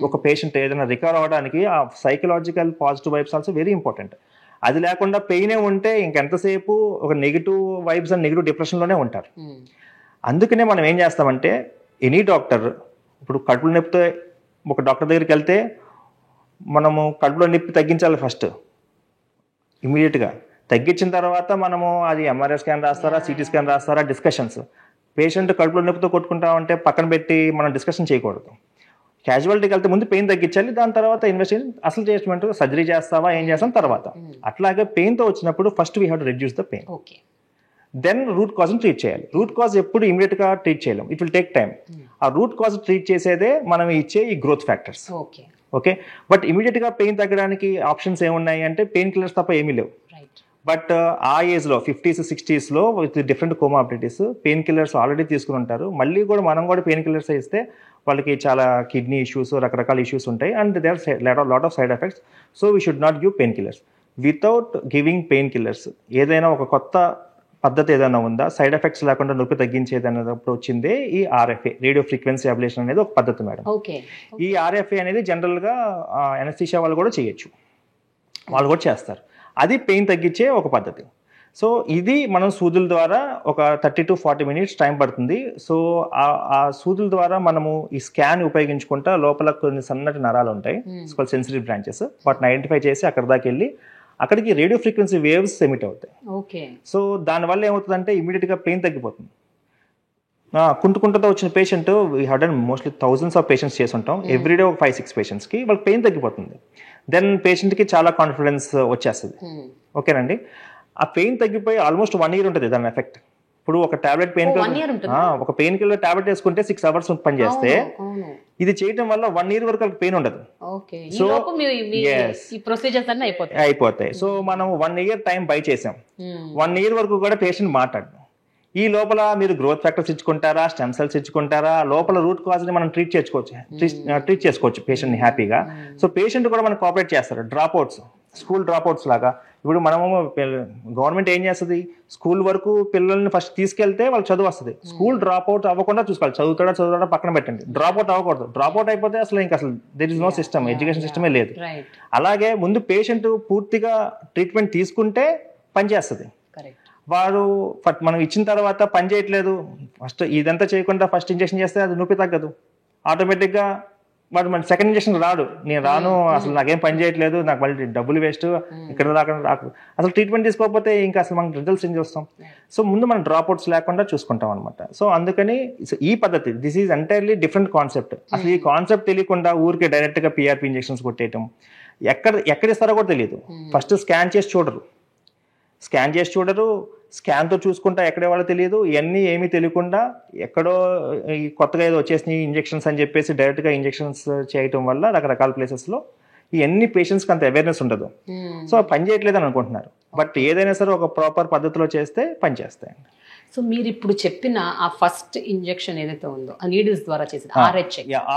ఒక పేషెంట్ ఏదైనా రికవర్ అవ్వడానికి ఆ psychological positive vibes also very important. అది లేకుండా పెయినే ఉంటే ఇంకెంతసేపు ఒక నెగిటివ్ వైబ్స్ అండ్ నెగిటివ్ డిప్రెషన్లోనే ఉంటారు. అందుకనే మనం ఏం చేస్తామంటే ఎనీ డాక్టర్ ఇప్పుడు కడుపులో నొప్పితో ఒక డాక్టర్ దగ్గరికి వెళ్తే మనము కడుపులో నొప్పి తగ్గించాలి ఫస్ట్. ఇమీడియట్గా తగ్గించిన తర్వాత మనము అది ఎంఆర్ఐ స్కాన్ రాస్తారా, సిటీ స్కాన్ రాస్తారా, డిస్కషన్స్. పేషెంట్ కడుపులో నొప్పితో కొట్టుకుంటామంటే పక్కన పెట్టి మనం డిస్కషన్ చేయకూడదు. క్యాజువాలిటీకి వెళ్తే ముందు పెయిన్ తగ్గించాలి, దాని తర్వాత ఇన్వెస్టిగేషన్ అసలు ట్రీట్మెంట్ సర్జరీ చేస్తావా ఏం చేస్తాం తర్వాత. అట్లాగే పెయిన్తో వచ్చినప్పుడు first we have to reduce the pain, then root కాజ్ని ట్రీట్ చేయాలి. రూట్ కాజ్ ఎప్పుడు ఇమీడియట్గా ట్రీట్ చేయలేం, ఇట్ విల్ టేక్ టైం. ఆ రూట్ కాజ్ ట్రీట్ చేసేదే మనం ఇచ్చే ఈ గ్రోత్ ఫ్యాక్టర్స్. ఓకే. బట్ ఇమీడియట్గా పెయిన్ తగ్గడానికి ఆప్షన్స్ ఏమున్నాయి అంటే పెయిన్ కిల్లర్స్ తప్ప ఏమీ లేవు. బట్ ఆ ఏజ్లో 50s 60s with different comorbidities pain killers already తీసుకుని ఉంటారు. మళ్ళీ కూడా మనం కూడా పెయిన్ కిల్లర్స్ ఇస్తే వాళ్ళకి చాలా కిడ్నీ ఇష్యూస్ రకరకాల ఇష్యూస్ ఉంటాయి and they are lot of side effects. So we should not give pain killers. Without giving pain killers ఏదైనా ఒక కొత్త పద్ధతి ఏదైనా ఉందా సైడ్ ఎఫెక్ట్స్ లేకుండా నొప్పి తగ్గించేది అన్నప్పుడు వచ్చిందే ఈ ఆర్ఎఫ్ఏ, రేడియో ఫ్రీక్వెన్సీ అబ్లేషన్ అనేది ఒక పద్ధతి మేడం. ఈ ఆర్ఎఫ్ఏ అనేది జనరల్గా ఎనస్థీషియా వాళ్ళు కూడా చేయొచ్చు, వాళ్ళు కూడా చేస్తారు. అది పెయిన్ తగ్గించే ఒక పద్ధతి. సో ఇది మనం సూదుల ద్వారా ఒక 30 to 40 minutes టైం పడుతుంది. సో ఆ సూదుల ద్వారా మనము ఈ స్కాన్ ఉపయోగించుకుంటా లోపల కొన్ని సన్నటి నరాలు ఉంటాయి, సెన్సిటివ్ బ్రాంచెస్, వాటిని ఐడెంటిఫై చేసి అక్కడ దాకా వెళ్ళి అక్కడికి రేడియో ఫ్రీక్వెన్సీ వేవ్స్ ఎమిట్ అవుతాయి. సో దానివల్ల ఏమవుతుందంటే ఇమీడియట్గా పెయిన్ తగ్గిపోతుంది. కుంటుకుంటతో వచ్చిన patient we have done mostly thousands of patients చేసి ఉంటాం. ఎవ్రీడే ఒక 5-6 పేషెంట్స్కి వాళ్ళకి పెయిన్ తగ్గిపోతుంది. దెన్ పేషెంట్కి చాలా కాన్ఫిడెన్స్ వచ్చేస్తుంది. ఓకేనండి. ఆ పెయిన్ తగ్గిపోయి ఆల్మోస్ట్ 1 year ఉంటుంది దాని ఎఫెక్ట్. ఇప్పుడు ఒక టాబ్లెట్ ఒక పెయిన్ కిల్లర్ టాబ్లెట్ వేసుకుంటే 6 hours పనిచేస్తే ఇది చేయడం వల్ల 1 year వరకు పెయిన్ ఉండదు. సో అయిపోతాయి. సో మనం 1 year టైం బై చేసాం. 1 year వరకు కూడా పేషెంట్ మాట్లాడు. ఈ లోపల మీరు గ్రోత్ ఫ్యాక్టర్స్ ఇచ్చుకుంటారా, స్టెమ్ సెల్స్ ఇచ్చుకుంటారా, లోపల రూట్ కాజ్ ని మనం ట్రీట్ చేసుకోవచ్చు పేషెంట్ ని హ్యాపీగా. సో పేషెంట్ కూడా మనం కోఆపరేట్ చేస్తారు. డ్రాప్అవుట్స్, స్కూల్ డ్రాప్అవుట్స్ లాగా ఇప్పుడు మనము గవర్నమెంట్ ఏం చేస్తుంది, స్కూల్ వరకు పిల్లల్ని ఫస్ట్ తీసుకెళ్తే వాళ్ళకి చదువు వస్తుంది. స్కూల్ డ్రాప్అవుట్ అవ్వకుండా చూసుకోవాలి. చదువుతాడా పక్కన పెట్టండి, డ్రాప్అవుట్ అవ్వకూడదు. డ్రాప్అవుట్ అయిపోతే అసలు there is no system, education సిస్టమే లేదు. అలాగే ముందు పేషెంట్ పూర్తిగా ట్రీట్మెంట్ తీసుకుంటే పనిచేస్తుంది. వాడు మనం ఇచ్చిన తర్వాత పని చేయట్లేదు, ఫస్ట్ ఇదంతా చేయకుండా ఫస్ట్ ఇంజెక్షన్ చేస్తే అది నొప్పి తగ్గదు. ఆటోమేటిక్గా వాడు మన సెకండ్ ఇంజెక్షన్ రాడు, నేను రాను, అసలు నాకేం పని చేయట్లేదు, నాకు మళ్ళీ డబ్బులు వేస్ట్, ఇక్కడ రాకు. అసలు ట్రీట్మెంట్ తీసుకోకపోతే ఇంకా అసలు మనకి రిజల్ట్స్ ఏం చూస్తాం. సో ముందు మనం డ్రాప్అవుట్స్ లేకుండా చూసుకుంటాం అనమాట. సో అందుకని ఈ పద్ధతి this is entirely different concept. అసలు ఈ కాన్సెప్ట్ తెలియకుండా ఊరికే డైరెక్ట్గా పిఆర్పి ఇంజెక్షన్స్ కొట్టేయటం, ఎక్కడ ఇస్తారో కూడా తెలియదు. ఫస్ట్ స్కాన్ చేసి చూడరు. స్కాన్ చేసి చూడరు, స్కాన్తో చూసుకుంటా ఎక్కడే వాళ్ళో తెలియదు, ఇవన్నీ ఏమీ తెలియకుండా ఎక్కడో ఈ కొత్తగా ఏదో వచ్చేసినాయి ఇంజెక్షన్స్ అని చెప్పేసి డైరెక్ట్గా ఇంజెక్షన్స్ చేయటం వల్ల రకరకాల ప్లేసెస్లో ఇవన్నీ పేషెంట్స్కి అంత అవేర్నెస్ ఉండదు. సో పని చేయట్లేదని అనుకుంటున్నారు. బట్ ఏదైనా సరే ఒక ప్రాపర్ పద్ధతిలో చేస్తే పని చేస్తాయండి. సో మీరు ఇప్పుడు చెప్పిన ఆ ఫస్ట్ ఇంజెక్షన్ ఏదైతే ఉందో ఆ నీడిల్స్ ద్వారా చేసేది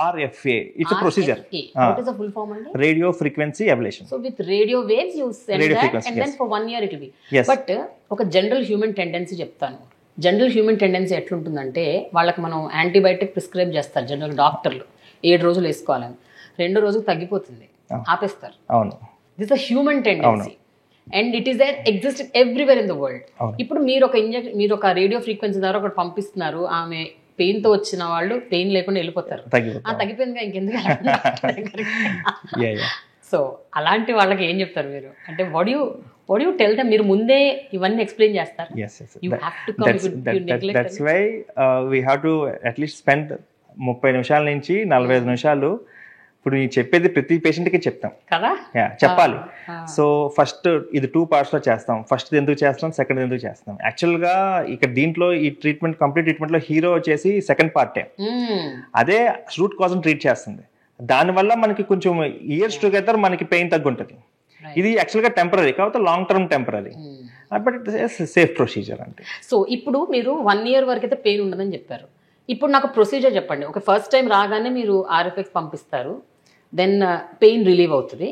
RFA, it's procedure. What is the full form అండి? Radio frequency ablation. So with radio waves you send Radio that frequency, and then yes. for 1 year it will be. Yes. But ఒక general human tendency చెప్తాను. General human tendency ఎట్లుంటుందంటే వాళ్ళకి మనం antibiotic prescribe చేస్తారు general డాక్టర్లు, 7 రోజులు వేసుకోవాలని, 2 రోజులు తగ్గిపోతుంది, ఆపేస్తారు. అవును, this a human tendency and it is there exist everywhere in the world. ఇప్పుడు మీరు ఒక రేడియో ఫ్రీక్వెన్సీ ద్వారా ఒకటి పంపిస్తున్నారు, ఆమె పెయిన్ తో వచ్చిన వాళ్ళు పెయిన్ లేకుండా వెళ్ళిపోతారు, తగ్గిపోయిందిగా ఇంకెందుకు. సో అలాంటి వాళ్ళకి ఏం చెప్తారు మీరు? అంటే వాట్ యు టెల్ దెమ్? మీరు ముందే ఇవన్నీ ఎక్స్ప్లెయిన్ చేస్తారు. You have to come, you neglect that's why we have to at least spend 30 నిమిషాల నుంచి 45 నిమిషాలు ఇప్పుడు నేను చెప్పేది ప్రతి పేషెంట్కి చెప్తాం కదా, చెప్పాలి. సో ఫస్ట్ ఇది 2 parts లో చేస్తాం. ఫస్ట్ ఎందుకు చేస్తాం, సెకండ్ ఎందుకు చేస్తాం. యాక్చువల్గా ఇక్కడ దీంట్లో ఈ ట్రీట్మెంట్ కంప్లీట్ ట్రీట్మెంట్లో హీరో వచ్చేసి సెకండ్ పార్టే, అదే రూట్ కాజ్ ట్రీట్ చేస్తుంది. దానివల్ల మనకి కొంచెం ఇయర్స్ టుగెదర్ మనకి పెయిన్ తగ్గుంటుంది. ఇది యాక్చువల్గా టెంపరీ, కాబట్టి long term temporary, but it's safe procedure అంటే. సో ఇప్పుడు మీరు 1 year వరకు అయితే పెయిన్ ఉండదని చెప్పారు. ఇప్పుడు నాకు ప్రొసీజర్ చెప్పండి. ఒక ఫస్ట్ టైం రాగానే మీరు RFX పంపిస్తారు, దెన్ పెయిన్ రిలీవ్ అవుతుంది,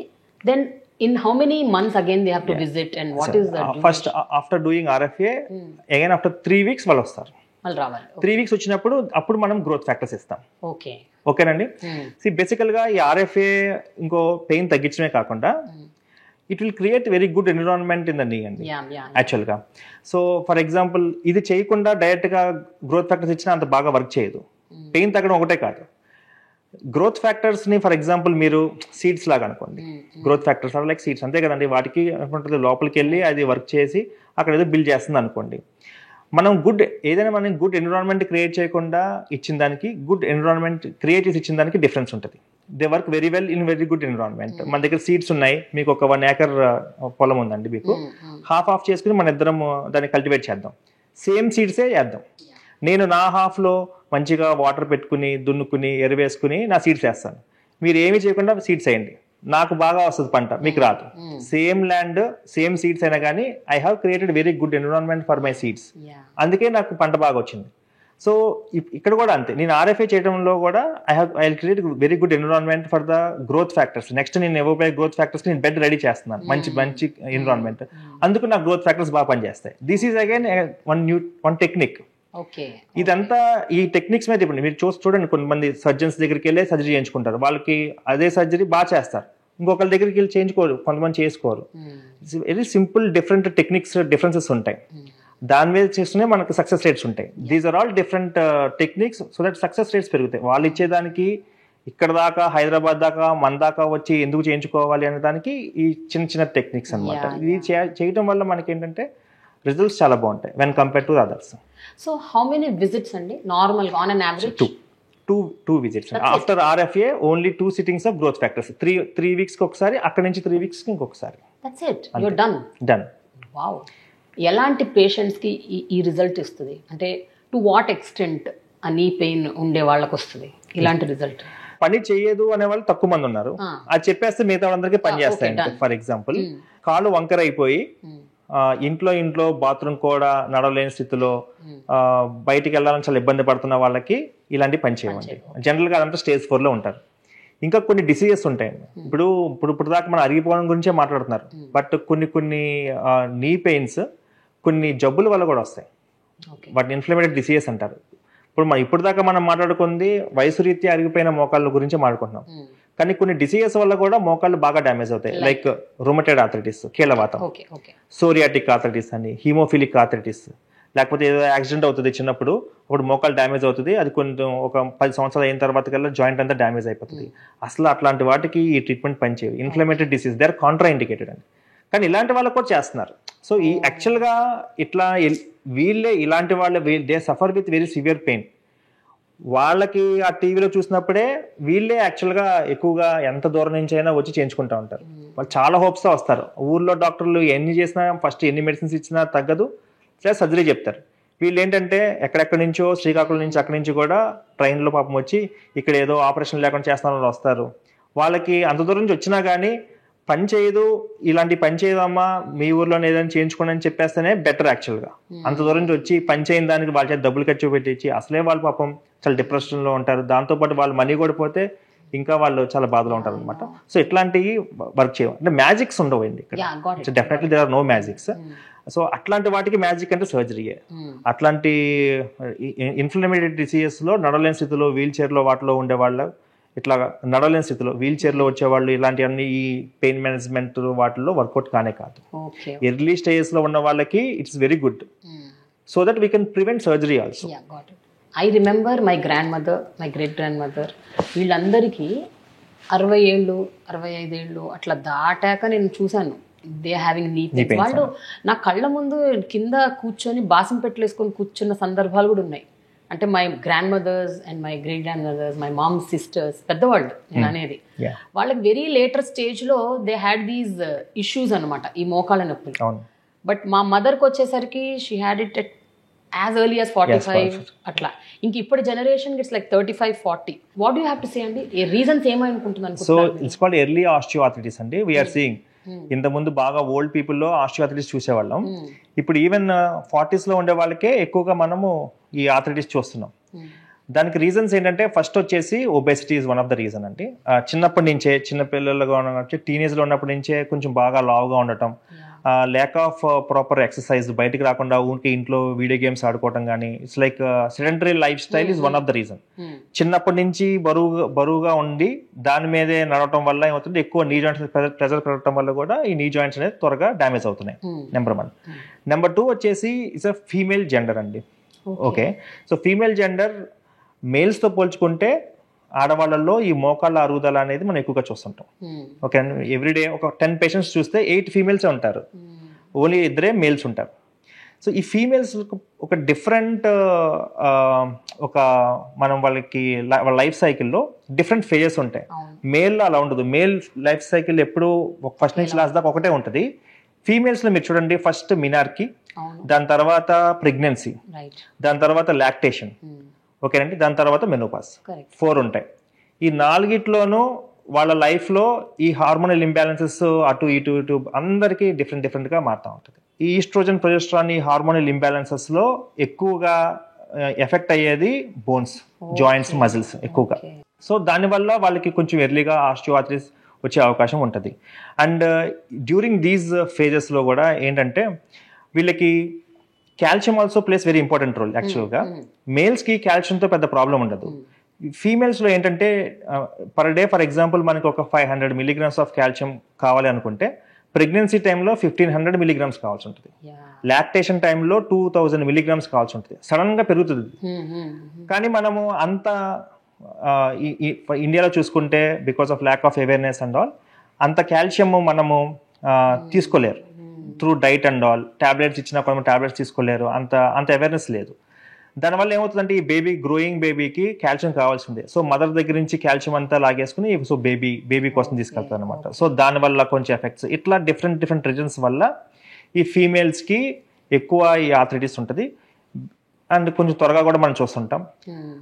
then in how many months again they have to visit and what is the first after doing RFA again after 3 weeks వాళ్ళు వస్తారు. వాళ్ళు రావాలి. 3 weeks వచ్చినప్పుడు అప్పుడు మనం గ్రోత్ ఫ్యాక్టర్స్ ఇస్తాం. ఓకేనండి. బేసికల్గా ఈ RFA ఇంకో పెయిన్ తగ్గించడమే కాకుండా it will create very good environment in the నీ అండి యాక్చువల్గా. సో ఫర్ ఎగ్జాంపుల్ ఇది చేయకుండా డైరెక్ట్గా గ్రోత్ ఫ్యాక్టర్స్ ఇచ్చినా అంత బాగా వర్క్ చేయదు. పెయిన్ తగ్గడం ఒకటే కాదు, గ్రోత్ ఫ్యాక్టర్స్ని ఫర్ ఎగ్జాంపుల్ మీరు సీడ్స్ లాగా అనుకోండి. Growth factors are like seeds, అంతే కదండి. వాటికి అనుకుంటుంది లోపలికి వెళ్ళి అది వర్క్ చేసి అక్కడ ఏదో బిల్డ్ చేస్తుంది అనుకోండి. మనం ఏదైనా మనం గుడ్ ఎన్విరాన్మెంట్ క్రియేట్ చేయకుండా ఇచ్చిన దానికి, గుడ్ ఎన్విరాన్మెంట్ క్రియేట్ చేసి ఇచ్చిన దానికి డిఫరెన్స్ ఉంటుంది. They work very well in very good environment. మన దగ్గర సీడ్స్ ఉన్నాయి, మీకు ఒక 1 acre పొలం ఉందండి, మీకు హాఫ్ చేసుకుని మన ఇద్దరం దాన్ని కల్టివేట్ చేద్దాం, సేమ్ సీడ్సే చేద్దాం. నేను నా హాఫ్లో మంచిగా వాటర్ పెట్టుకుని దున్నుకుని ఎరువేసుకుని నా సీడ్స్ వేస్తాను, మీరు ఏమీ చేయకుండా సీడ్స్ వేయండి, నాకు బాగా వస్తుంది పంట, మీకు రాదు. సేమ్ ల్యాండ్ సేమ్ సీడ్స్ అయినా కానీ I have created very good environment for my seeds, అందుకే నాకు పంట బాగా వచ్చింది. సో ఇక్కడ కూడా అంతే, నేను RFA చేయడంలో కూడా I create very good environment for the growth factors. Next నేను ఇవ్వబోయే గ్రోత్ ఫ్యాక్టర్స్ నేను బెడ్ రెడీ చేస్తున్నాను, మంచి ఎన్విరాన్మెంట్, అందుకు నాకు గ్రోత్ ఫ్యాక్టర్స్ బాగా పనిచేస్తాయి. This is again one technique. ఇదంతా ఈ టెక్నిక్స్ మీద ఇప్పుడు మీరు చూడండి, కొంతమంది సర్జన్స్ దగ్గరికి వెళ్ళి సర్జరీ చేయించుకుంటారు, వాళ్ళకి అదే సర్జరీ బాగా చేస్తారు, ఇంకొకరి దగ్గరికి వెళ్ళి చేయించుకోరు, కొంతమంది చేసుకోరు. Very simple different techniques differences ఉంటాయి, దాని మీద చేస్తూనే మనకు సక్సెస్ రేట్స్ ఉంటాయి. These are all different techniques so that success rates పెరుగుతాయి. వాళ్ళు ఇచ్చేదానికి ఇక్కడ దాకా హైదరాబాద్ దాకా మన దాకా వచ్చి ఎందుకు చేయించుకోవాలి అనే దానికి ఈ చిన్న టెక్నిక్స్ అనమాట. ఇది చేయడం వల్ల మనకి ఏంటంటే రిజల్ట్స్ చాలా బాగుంటాయి when compare to others. So how many visits అండి నార్మల్గా on an average? Two visits. After RFA only 2 sittings of growth factors. 3 weeks ఒకసారి, అక్కడ నుంచి 3 weeks ఇంకొకసారి. That's it, you are done. Wow. ఎలాంటి పేషెంట్స్కి ఈ రిజల్ట్ ఇస్తుంది అంటే టు వాట్ ఎక్స్టెంట్ ఆ నీ పెయిన్ ఉండే వాళ్ళకి వస్తుంది ఇలాంటి రిజల్ట్? పని చేయదు అనే వాళ్ళు తక్కువ మంది ఉన్నారు, అది చెప్పేస్తే మిగతా వాళ్ళందరికీ పని చేస్తాయి. ఫర్ ఎగ్జాంపుల్ కాళ్ళు వంకర అయిపోయి ఇంట్లో బాత్రూమ్ కూడా నడవలేని స్థితిలో బయటికి వెళ్ళాలని చాలా ఇబ్బంది పడుతున్న వాళ్ళకి ఇలాంటి పని చేయమండి. జనరల్గా అదంతా స్టేజ్ 4లో ఉంటారు. ఇంకా కొన్ని డిసీజెస్ ఉంటాయి. ఇప్పుడు దాకా మనం అరిగిపోవడం గురించే మాట్లాడుతున్నారు, బట్ కొన్ని నీ పెయిన్స్ కొన్ని జబ్బుల వల్ల కూడా వస్తాయి, వాటిని ఇన్ఫ్లమేటెడ్ డిసీజెస్ అంటారు. ఇప్పుడు దాకా మనం మాట్లాడుకుంది వయసు రీత్యా అరిగిపోయిన మోకాళ్ళ గురించి మాట్లాడుకుంటున్నాం, కానీ కొన్ని డిసీజెస్ వల్ల కూడా మోకాళ్ళు బాగా డ్యామేజ్ అవుతాయి. లైక్ రుమటైడ్ ఆర్థరైటిస్, కీళ్ళవాతం, సోరియాటిక్ ఆర్థరైటిస్ అని, హీమోఫిలిక్ ఆర్థరైటిస్, లేకపోతే ఏదో యాక్సిడెంట్ అవుతుంది చిన్నప్పుడు, అప్పుడు మోకాలు డ్యామేజ్ అవుతుంది, అది కొంచెం ఒక 10 సంవత్సరాలు అయిన తర్వాత కల్లా జాయింట్ అంతా డ్యామేజ్ అయిపోతుంది. అసలు అట్లాంటి వాటికి ఈ ట్రీట్మెంట్ పనిచేయదు. Inflammatory disease they are contraindicated అని, కానీ ఇలాంటి వాళ్ళకు కూడా చేస్తున్నారు. సో ఈ యాక్చువల్గా వీళ్ళే ఇలాంటి వాళ్ళే they suffer with very severe pain. వాళ్ళకి ఆ టీవీలో చూసినప్పుడే వీళ్ళే యాక్చువల్గా ఎక్కువగా ఎంత దూరం నుంచి అయినా వచ్చి చేయించుకుంటూ ఉంటారు. వాళ్ళు చాలా హోప్స్తో వస్తారు. ఊర్లో డాక్టర్లు ఎన్ని చేసినా ఫస్ట్ ఎన్ని మెడిసిన్స్ ఇచ్చినా తగ్గదు, లేదా సర్జరీ చెప్తారు. వీళ్ళు ఏంటంటే ఎక్కడెక్కడి నుంచో శ్రీకాకుళం నుంచి అక్కడి నుంచి కూడా ట్రైన్లో పాపం వచ్చి ఇక్కడ ఏదో ఆపరేషన్ లేకుండా చేస్తానని వస్తారు. వాళ్ళకి అంత దూరం నుంచి వచ్చినా కానీ పని చేయదు, ఇలాంటి పని చేయదమ్మా మీ ఊర్లోనే ఏదైనా చేయించుకోండి అని చెప్పేస్తేనే బెటర్ యాక్చువల్గా. అంత దూరం నుంచి వచ్చి పని చేయని దానికి వాళ్ళ చేత డబ్బులు ఖర్చు పెట్టించి అసలే వాళ్ళు పాపం చాలా డిప్రెషన్లో ఉంటారు. దాంతోపాటు వాళ్ళు మనీ కూడా పోతే ఇంకా వాళ్ళు చాలా బాధలో ఉంటారు అనమాట. సో ఇట్లాంటివి వర్క్ చేయవు, అంటే మ్యాజిక్స్ ఉండవండి ఇక్కడ. So definitely there are no magics. So అట్లాంటి వాటికి మ్యాజిక్ అంటే సర్జరీయే. అట్లాంటి ఇన్ఫ్లమేటరీ డిసీజెస్లో నడలేని స్థితిలో వీల్ చైర్లో వాటిలో ఉండేవాళ్ళు, ఇట్లా నడలేని స్థితిలో వీల్ చైర్లో వచ్చేవాళ్ళు ఇలాంటివన్నీ ఈ పెయిన్ మేనేజ్మెంట్ వాటిల్లో వర్కౌట్ కానే కాదు. ఎర్లీ స్టేజెస్లో ఉన్న వాళ్ళకి it's very good, so that we can prevent surgery also. I remember my grand mother, my great grand mother, వీళ్ళందరికీ 60 ఏళ్ళు 65 ఏళ్ళు అట్లా దాటాక నేను చూశాను దే హ్యావింగ్ నీ పెయిన్స్. వాళ్ళు నా కళ్ళ ముందు కింద కూర్చొని బాసం పెట్టలేసుకొని కూర్చున్న సందర్భాలు కూడా ఉన్నాయి. అంటే my grandmothers and my great grandmothers, my mom sisters, పెద్దవాళ్ళు నేను అనేది, వాళ్ళకి వెరీ లేటర్ స్టేజ్లో దే హ్యాడ్ దీస్ ఇష్యూస్ అనమాట, ఈ మోకాళ్ళ నొప్పులు. బట్ మా మదర్కి వచ్చేసరికి she had it as early as 45 అట్లా. ఇంక ఇప్పుడు generation it's like 35-40. What you have to say అండి, ఏ రీజన్స్ ఏమనుకుంటున్నాను? So it's called early osteoarthritis అండి. వీఆర్ సీయింగ్ ఇంత ముందు బాగా ఓల్డ్ పీపుల్లో ఆస్టియోఆర్థరైటిస్ చూసేవాళ్ళం. ఇప్పుడు ఈవెన్ 40s లో ఉండే వాళ్ళకే ఎక్కువగా మనము ఈ ఆర్థరైటిస్ చూస్తున్నాం. దానికి రీజన్స్ ఏంటంటే ఫస్ట్ వచ్చేసి obesity is one of the reason అండి. చిన్నప్పటి నుంచే చిన్నపిల్లలుగా ఉన్నట్టు టీనేజ్లో ఉన్నప్పటి నుంచే కొంచెం బాగా లావుగా ఉండటం, ల్యాక్ ఆఫ్ ప్రాపర్ ఎక్సర్సైజ్, బయటకు రాకుండా ఊరికి ఇంట్లో వీడియో గేమ్స్ ఆడుకోవటం కానీ, it's like sedentary life style is one of the reason. చిన్నప్పటి నుంచి బరువుగా ఉండి దాని మీదే నడవటం వల్ల ఏమవుతుంది, ఎక్కువ నీ జాయింట్స్ ప్రెజర్ పెరగటం వల్ల కూడా ఈ నీ జాయింట్స్ అనేది త్వరగా డ్యామేజ్ అవుతున్నాయి. నెంబర్ 1. నెంబర్ 2 వచ్చేసి ఇట్స్ అ ఫీమేల్ జెండర్ అండి. ఓకే, సో ఫీమేల్ జెండర్ మేల్స్తో పోల్చుకుంటే ఆడవాళ్ళల్లో ఈ మోకాళ్ళ అరుగుదల అనేది మనం ఎక్కువగా చూస్తుంటాం. ఓకే, ఎవ్రీడే ఒక 10 పేషెంట్స్ చూస్తే 8 ఫీమేల్సే ఉంటారు, ఓన్లీ 2 మేల్స్ ఉంటారు. సో ఈ ఫీమేల్స్ ఒక డిఫరెంట్ ఒక మనం వాళ్ళకి వాళ్ళ లైఫ్ సైకిల్లో డిఫరెంట్ ఫేజెస్ ఉంటాయి. మేల్లో అలా ఉండదు. మేల్ లైఫ్ సైకిల్ ఎప్పుడు ఫస్ట్ నుంచి లాస్ట్ దాకా ఒకటే ఉంటుంది. ఫీమేల్స్లో మీరు చూడండి, ఫస్ట్ మినార్కి, దాని తర్వాత ప్రెగ్నెన్సీ, దాని తర్వాత లాక్టేషన్, ఓకేనండి, దాని తర్వాత మెనోపాస్, 4 ఉంటాయి. ఈ 4గిట్లోనూ వాళ్ళ లైఫ్లో ఈ హార్మోనల్ ఇంబ్యాలెన్సెస్ అటు ఇటు అందరికీ డిఫరెంట్గా మారుతూ ఉంటుంది. ఈ ఈస్ట్రోజన్ ప్రొజెస్ట్రాన్ ఈ హార్మోనల్ ఇంబ్యాలెన్సెస్లో ఎక్కువగా ఎఫెక్ట్ అయ్యేది బోన్స్, జాయింట్స్, మజిల్స్ ఎక్కువగా. సో దానివల్ల వాళ్ళకి కొంచెం ఎర్లీగా ఆస్టియోఆర్థరైటిస్ వచ్చే అవకాశం ఉంటుంది. అండ్ డ్యూరింగ్ దీస్ ఫేజెస్లో కూడా ఏంటంటే వీళ్ళకి calcium also plays very important role. యాక్చువల్గా మేల్స్కి కాల్షియంతో పెద్ద ప్రాబ్లం ఉండదు. ఫీమేల్స్లో ఏంటంటే పర్ డే ఫర్ ఎగ్జాంపుల్ మనకి ఒక 500 milligrams ఆఫ్ కాల్షియం కావాలి అనుకుంటే ప్రెగ్నెన్సీ టైంలో 1500 milligrams కావాల్సి ఉంటుంది. లాక్టేషన్ టైంలో 2000 milligrams కావాల్సి ఉంటుంది. సడన్గా పెరుగుతుంది. కానీ మనము అంత ఇండియాలో చూసుకుంటే because of lack of awareness and all అంత కాల్షియం మనము తీసుకోలేరు through diet and all. Tablets ఇచ్చినప్పుడు ట్యాబ్లెట్స్ తీసుకోలేరు, అంత అవేర్నెస్ లేదు. దానివల్ల ఏమవుతుందంటే ఈ గ్రోయింగ్ బేబీకి కాల్షియం కావాల్సిందే. సో మదర్ దగ్గర నుంచి కాల్షియం అంతా లాగేసుకుని సో బేబీ కోసం తీసుకెళ్తారు అనమాట. సో దానివల్ల కొంచెం ఎఫెక్ట్స్ ఇట్లా డిఫరెంట్ రీజన్స్ వల్ల ఈ ఫీమేల్స్కి ఎక్కువ ఈ ఆర్థరైటిస్ ఉంటుంది. అండ్ కొంచెం త్వరగా కూడా మనం చూస్తుంటాం.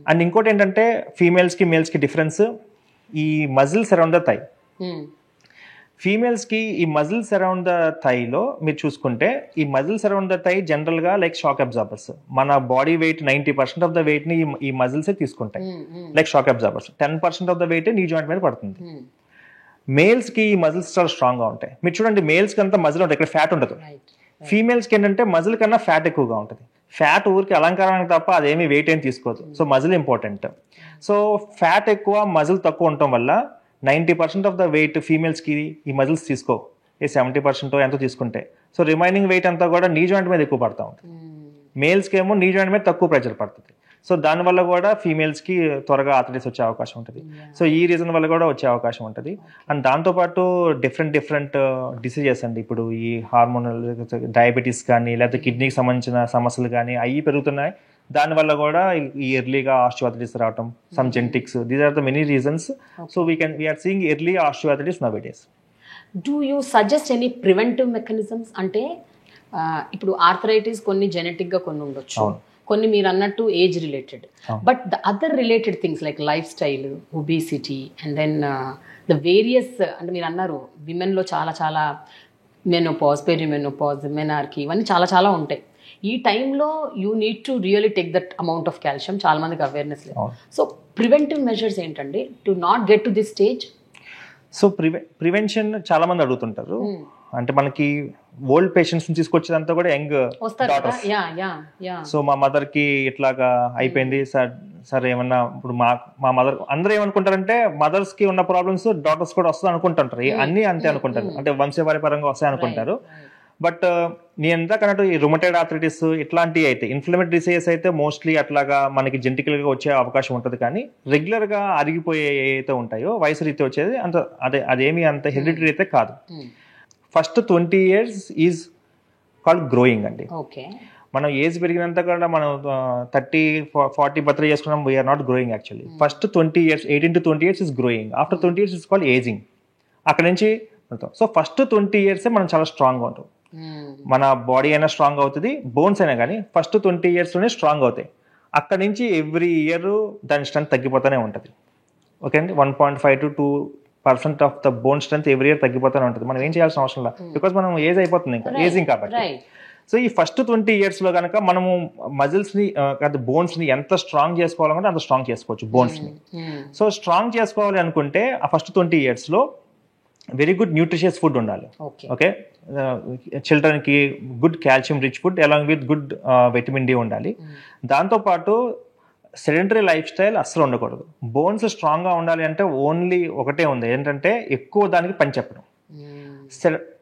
అండ్ ఇంకోటి ఏంటంటే ఫీమేల్స్కి మేల్స్కి డిఫరెన్స్ ఈ మజిల్స్ అరౌండ్ ద థై. ఫీమేల్స్కి ఈ మజిల్స్ అరౌండ్ ద థైలో మీరు చూసుకుంటే ఈ మజిల్స్ అరౌండ్ ద థై జనరల్గా లైక్ షాక్ అబ్జార్బర్స్. మన బాడీ వెయిట్ 90% ఆఫ్ ద వెయిట్ని ఈ మజిల్సే తీసుకుంటాయి like shock absorbers. 10% of the weight knee joint మీద పడుతుంది. మేల్స్కి ఈ మజిల్స్ చాలా స్ట్రాంగ్గా ఉంటాయి. మీరు చూడండి మేల్స్కి అంతా మజిల్ ఉంటుంది, ఇక్కడ ఫ్యాట్ ఉండదు. ఫీమేల్స్కి ఏంటంటే మజిల్ కన్నా ఫ్యాట్ ఎక్కువగా ఉంటుంది. ఫ్యాట్ ఊరికి అలంకారానికి తప్ప అదేమి వెయిట్ ఏం తీసుకోదు. So muscle important. So fat ఎక్కువ మజిల్ తక్కువ ఉండటం వల్ల 90% ఆఫ్ ద వెయిట్ ఫీమేల్స్కి ఈ మజిల్స్ తీసుకో, 70% ఎంతో తీసుకుంటే. సో రిమైనింగ్ వెయిట్ అంతా కూడా నీ జాయింట్ మీద ఎక్కువ పడుతూ ఉంటుంది. మేల్స్కి ఏమో నీ జాయింట్ మీద తక్కువ ప్రెషర్ పడుతుంది. సో దానివల్ల కూడా ఫీమేల్స్కి త్వరగా ఆర్థరైటిస్ వచ్చే అవకాశం ఉంటుంది. సో ఈ రీజన్ వల్ల కూడా వచ్చే అవకాశం ఉంటుంది. అండ్ దాంతోపాటు డిఫరెంట్ డిసీజెస్ అండి. ఇప్పుడు ఈ హార్మోనల్ డయాబెటీస్ కానీ లేకపోతే కిడ్నీకి సంబంధించిన సమస్యలు కానీ అవి పెరుగుతున్నాయి. దానివల్ల కూడా ఈ ఎర్లీగా ఆస్టియోఆర్థరైటిస్ రావటం, some genetics, these are the many reasons. So we are seeing early osteoarthritis nowadays. Do you suggest any preventive mechanisms? అంటే ఇప్పుడు ఆర్థరైటిస్ కొన్ని జెనెటిక్గా కొన్ని ఉండొచ్చు, కొన్ని మీరు అన్నట్టు age related, but the other related things like lifestyle, obesity, and then the various, అంటే మీరు అన్నారు విమెన్లో చాలా చాలా మెనోపాజ్, పెరిమెనోపాజ్, మెనార్కీ, ఇవన్నీ చాలా చాలా ఉంటాయి. ఈ టైంలో you need to really take that amount of calcium. చాలా మందికి అవేర్నెస్ లేదు. సో ప్రివెంటివ్ మెజర్స్ ఏంటండి to not get to this stage? So prevention చాలా మంది అడుగుతుంటారు. అంటే మనకి ఓల్డ్ పేషెంట్స్ తీసుకొచ్చేదంతా కూడా యంగ్ డాటర్స్. సో మా మదర్ కి ఇట్లాగా అయిపోయింది సార్ ఏమన్నా, ఇప్పుడు మా మదర్ అందరూ ఏమనుకుంటారంటే మదర్స్ కి ఉన్న ప్రాబ్లమ్స్ డాటర్స్ కూడా వస్తుంది అనుకుంటుంటారు. అన్ని అంతే అనుకుంటారు, అంటే వంశపారంపరంగా వస్తాయి అనుకుంటారు. బట్ నేను ఎంతకన్నట్టు ఈ రుమటైడ్ ఆర్థరైటిస్ ఇట్లాంటివి అయితే, ఇన్ఫ్లమేటరీ డిసీజెస్ అయితే మోస్ట్లీ అట్లాగా మనకి జెనెటికల్ గా వచ్చే అవకాశం ఉంటుంది. కానీ రెగ్యులర్ గా అరిగిపోయే ఏవైతే ఉంటాయో వయసు రీతి వచ్చేది అంత అదేమి అంత హెరిడిటరీ అయితే కాదు. First 20 years is called growing అండి. మనం ఏజ్ పెరిగినంత కూడా మనం 30-40 బర్త్డే చేసుకున్నాం, we are not growing actually. First 20 years, 18 to 20 years is growing. After 20 years is called ageing. అక్కడ నుంచి సో ఫస్ట్ 20 years మనం చాలా స్ట్రాంగ్గా ఉంటాం. మన బాడీ అయినా స్ట్రాంగ్ అవుతుంది, బోన్స్ అయినా కానీ ఫస్ట్ 20 years లోనే స్ట్రాంగ్ అవుతాయి. అక్కడ నుంచి ఎవ్రీ ఇయర్ దాని స్ట్రెంత్ తగ్గిపోతూనే ఉంటుంది. ఓకే అండి, 1.5 to 2% of the bone strength every year తగ్గిపోతూనే ఉంటుంది. మనం ఏం చేయాల్సిన అవసరం లేదు, బికాస్ మనం ఏజ్ అయిపోతుంది ఇంకా, ఏజింగ్ కాబట్టి. సో ఈ ఫస్ట్ 20 years లో కనుక మనము మజిల్స్ ని బోన్స్ ని ఎంత స్ట్రాంగ్ చేసుకోవాలనుకుంటే అంత స్ట్రాంగ్ చేసుకోవచ్చు బోన్స్ ని. సో స్ట్రాంగ్ చేసుకోవాలి అనుకుంటే ఆ ఫస్ట్ 20 years లో వెరీ గుడ్ న్యూట్రిషియస్ ఫుడ్ ఉండాలి. ఓకే, చిల్డ్రన్ కి good calcium rich food along with good vitamin D ఉండాలి. దాంతోపాటు సెడెంటరీ లైఫ్ స్టైల్ అస్సలు ఉండకూడదు. బోన్స్ స్ట్రాంగ్ గా ఉండాలి అంటే ఓన్లీ ఒకటే ఉంది, ఏంటంటే ఎక్కువ దానికి పని చెప్పడం.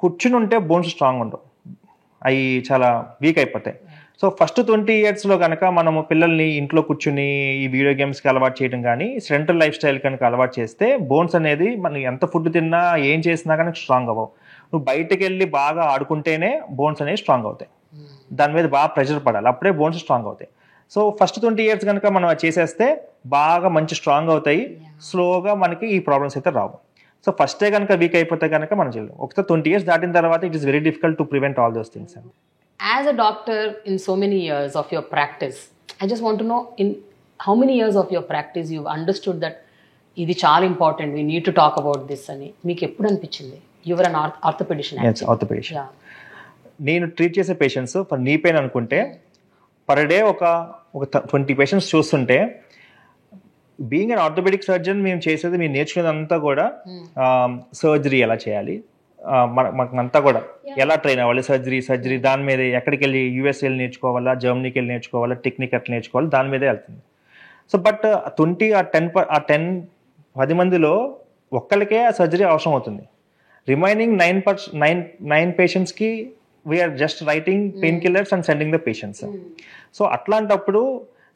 కూర్చుని ఉంటే బోన్స్ స్ట్రాంగ్ ఉండవు, అవి చాలా వీక్ అయిపోతాయి. సో ఫస్ట్ 20 years లో కనుక మనము పిల్లల్ని ఇంట్లో కూర్చుని ఈ వీడియో గేమ్స్కి అలవాటు చేయడం కానీ సెడెంటరీ లైఫ్ స్టైల్ కనుక అలవాటు చేస్తే బోన్స్ అనేది మనం ఎంత ఫుడ్ తిన్నా ఏం చేసినా కానీ స్ట్రాంగ్ అవ్వవు. నువ్వు బయటకు వెళ్ళి బాగా ఆడుకుంటేనే బోన్స్ అనేవి స్ట్రాంగ్ అవుతాయి. దాని మీద బాగా ప్రెషర్ పడాలి, అప్పుడే బోన్స్ స్ట్రాంగ్ అవుతాయి. సో ఫస్ట్ 20 years కనుక మనం చేసేస్తే బాగా మంచి స్ట్రాంగ్ అవుతాయి, స్లోగా మనకి ఈ ప్రాబ్లమ్స్ అయితే రావు. సో ఫస్టే కనుక వీక్ అయిపోతే కనుక మనం చేయలేము. ఒకసారి 20 years దాటిన తర్వాత it is very difficult to prevent all those things. As a doctor in so many years of your practice, I just want to know in how many years of your practice you've understood that ఇది చాలా important, we need to talk about this అని మీకు ఎప్పుడు అనిపించింది? You were an orthopedician. Yes, orthopedician. నేను treat చేసే patients for knee pain అనుకుంటే per day ఒక 20 patients చూస్తుంటే, బీయింగ్ అన్ ఆర్థోపెడిక్ సర్జన్ మేము చేసేది, మేము నేర్చుకునేదంతా కూడా సర్జరీ ఎలా చేయాలి, మనకంతా కూడా ఎలా ట్రైన్ అవ్వాలి, సర్జరీ దాని మీద ఎక్కడికి వెళ్ళి యూఎస్ వెళ్ళి నేర్చుకోవాలా, జర్మనీకి వెళ్ళి నేర్చుకోవాలా, టెక్నిక్ ఎట్లా నేర్చుకోవాలి, దాని మీదే వెళ్తుంది. సో బట్ 10 మందిలో ఒక్కరికే ఆ సర్జరీ అవసరం అవుతుంది. రిమైనింగ్ 9 patientsకి we are just writing painkillers and sending the patients. So అట్లాంటప్పుడు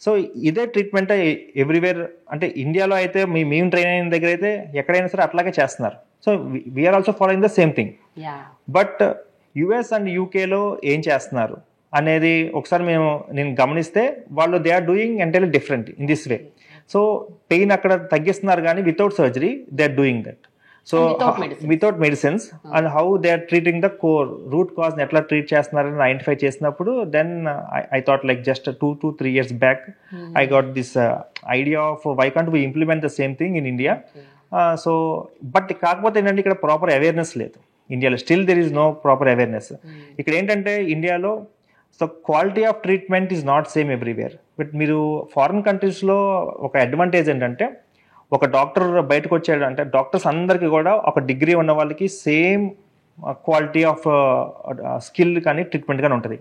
సో ఇదే ట్రీట్మెంట్ ఎవ్రీవేర్, అంటే ఇండియాలో అయితే మేము ట్రైన్ అయిన దగ్గర అయితే ఎక్కడైనా సరే అట్లాగే చేస్తున్నారు. So we are also following the same thing. But US and యూకేలో ఏం చేస్తున్నారు అనేది ఒకసారి నేను గమనిస్తే, వాళ్ళు they are doing entirely different in this way. So pain అక్కడ తగ్గిస్తున్నారు కానీ without surgery they are doing that. So without medicines and how they are treating the core root cause ఎట్లా ట్రీట్ చేస్తున్నారని ఐడెంటిఫై చేసినప్పుడు, then I thought like just 2 to 3 years back I got this idea of why can't we implement the same thing in India. So but కాకపోతే ఏంటంటే ఇక్కడ proper awareness లేదు ఇండియాలో, still there is no proper awareness. ఇక్కడ ఏంటంటే ఇండియాలో so quality of treatment is not same everywhere. But మీరు foreign కంట్రీస్లో ఒక అడ్వాంటేజ్ ఏంటంటే, ఒక డాక్టర్ బయటకు వచ్చాడు అంటే డాక్టర్స్ అందరికీ కూడా ఒక డిగ్రీ ఉన్న వాళ్ళకి సేమ్ క్వాలిటీ ఆఫ్ స్కిల్ కానీ ట్రీట్మెంట్ కానీ ఉంటుంది,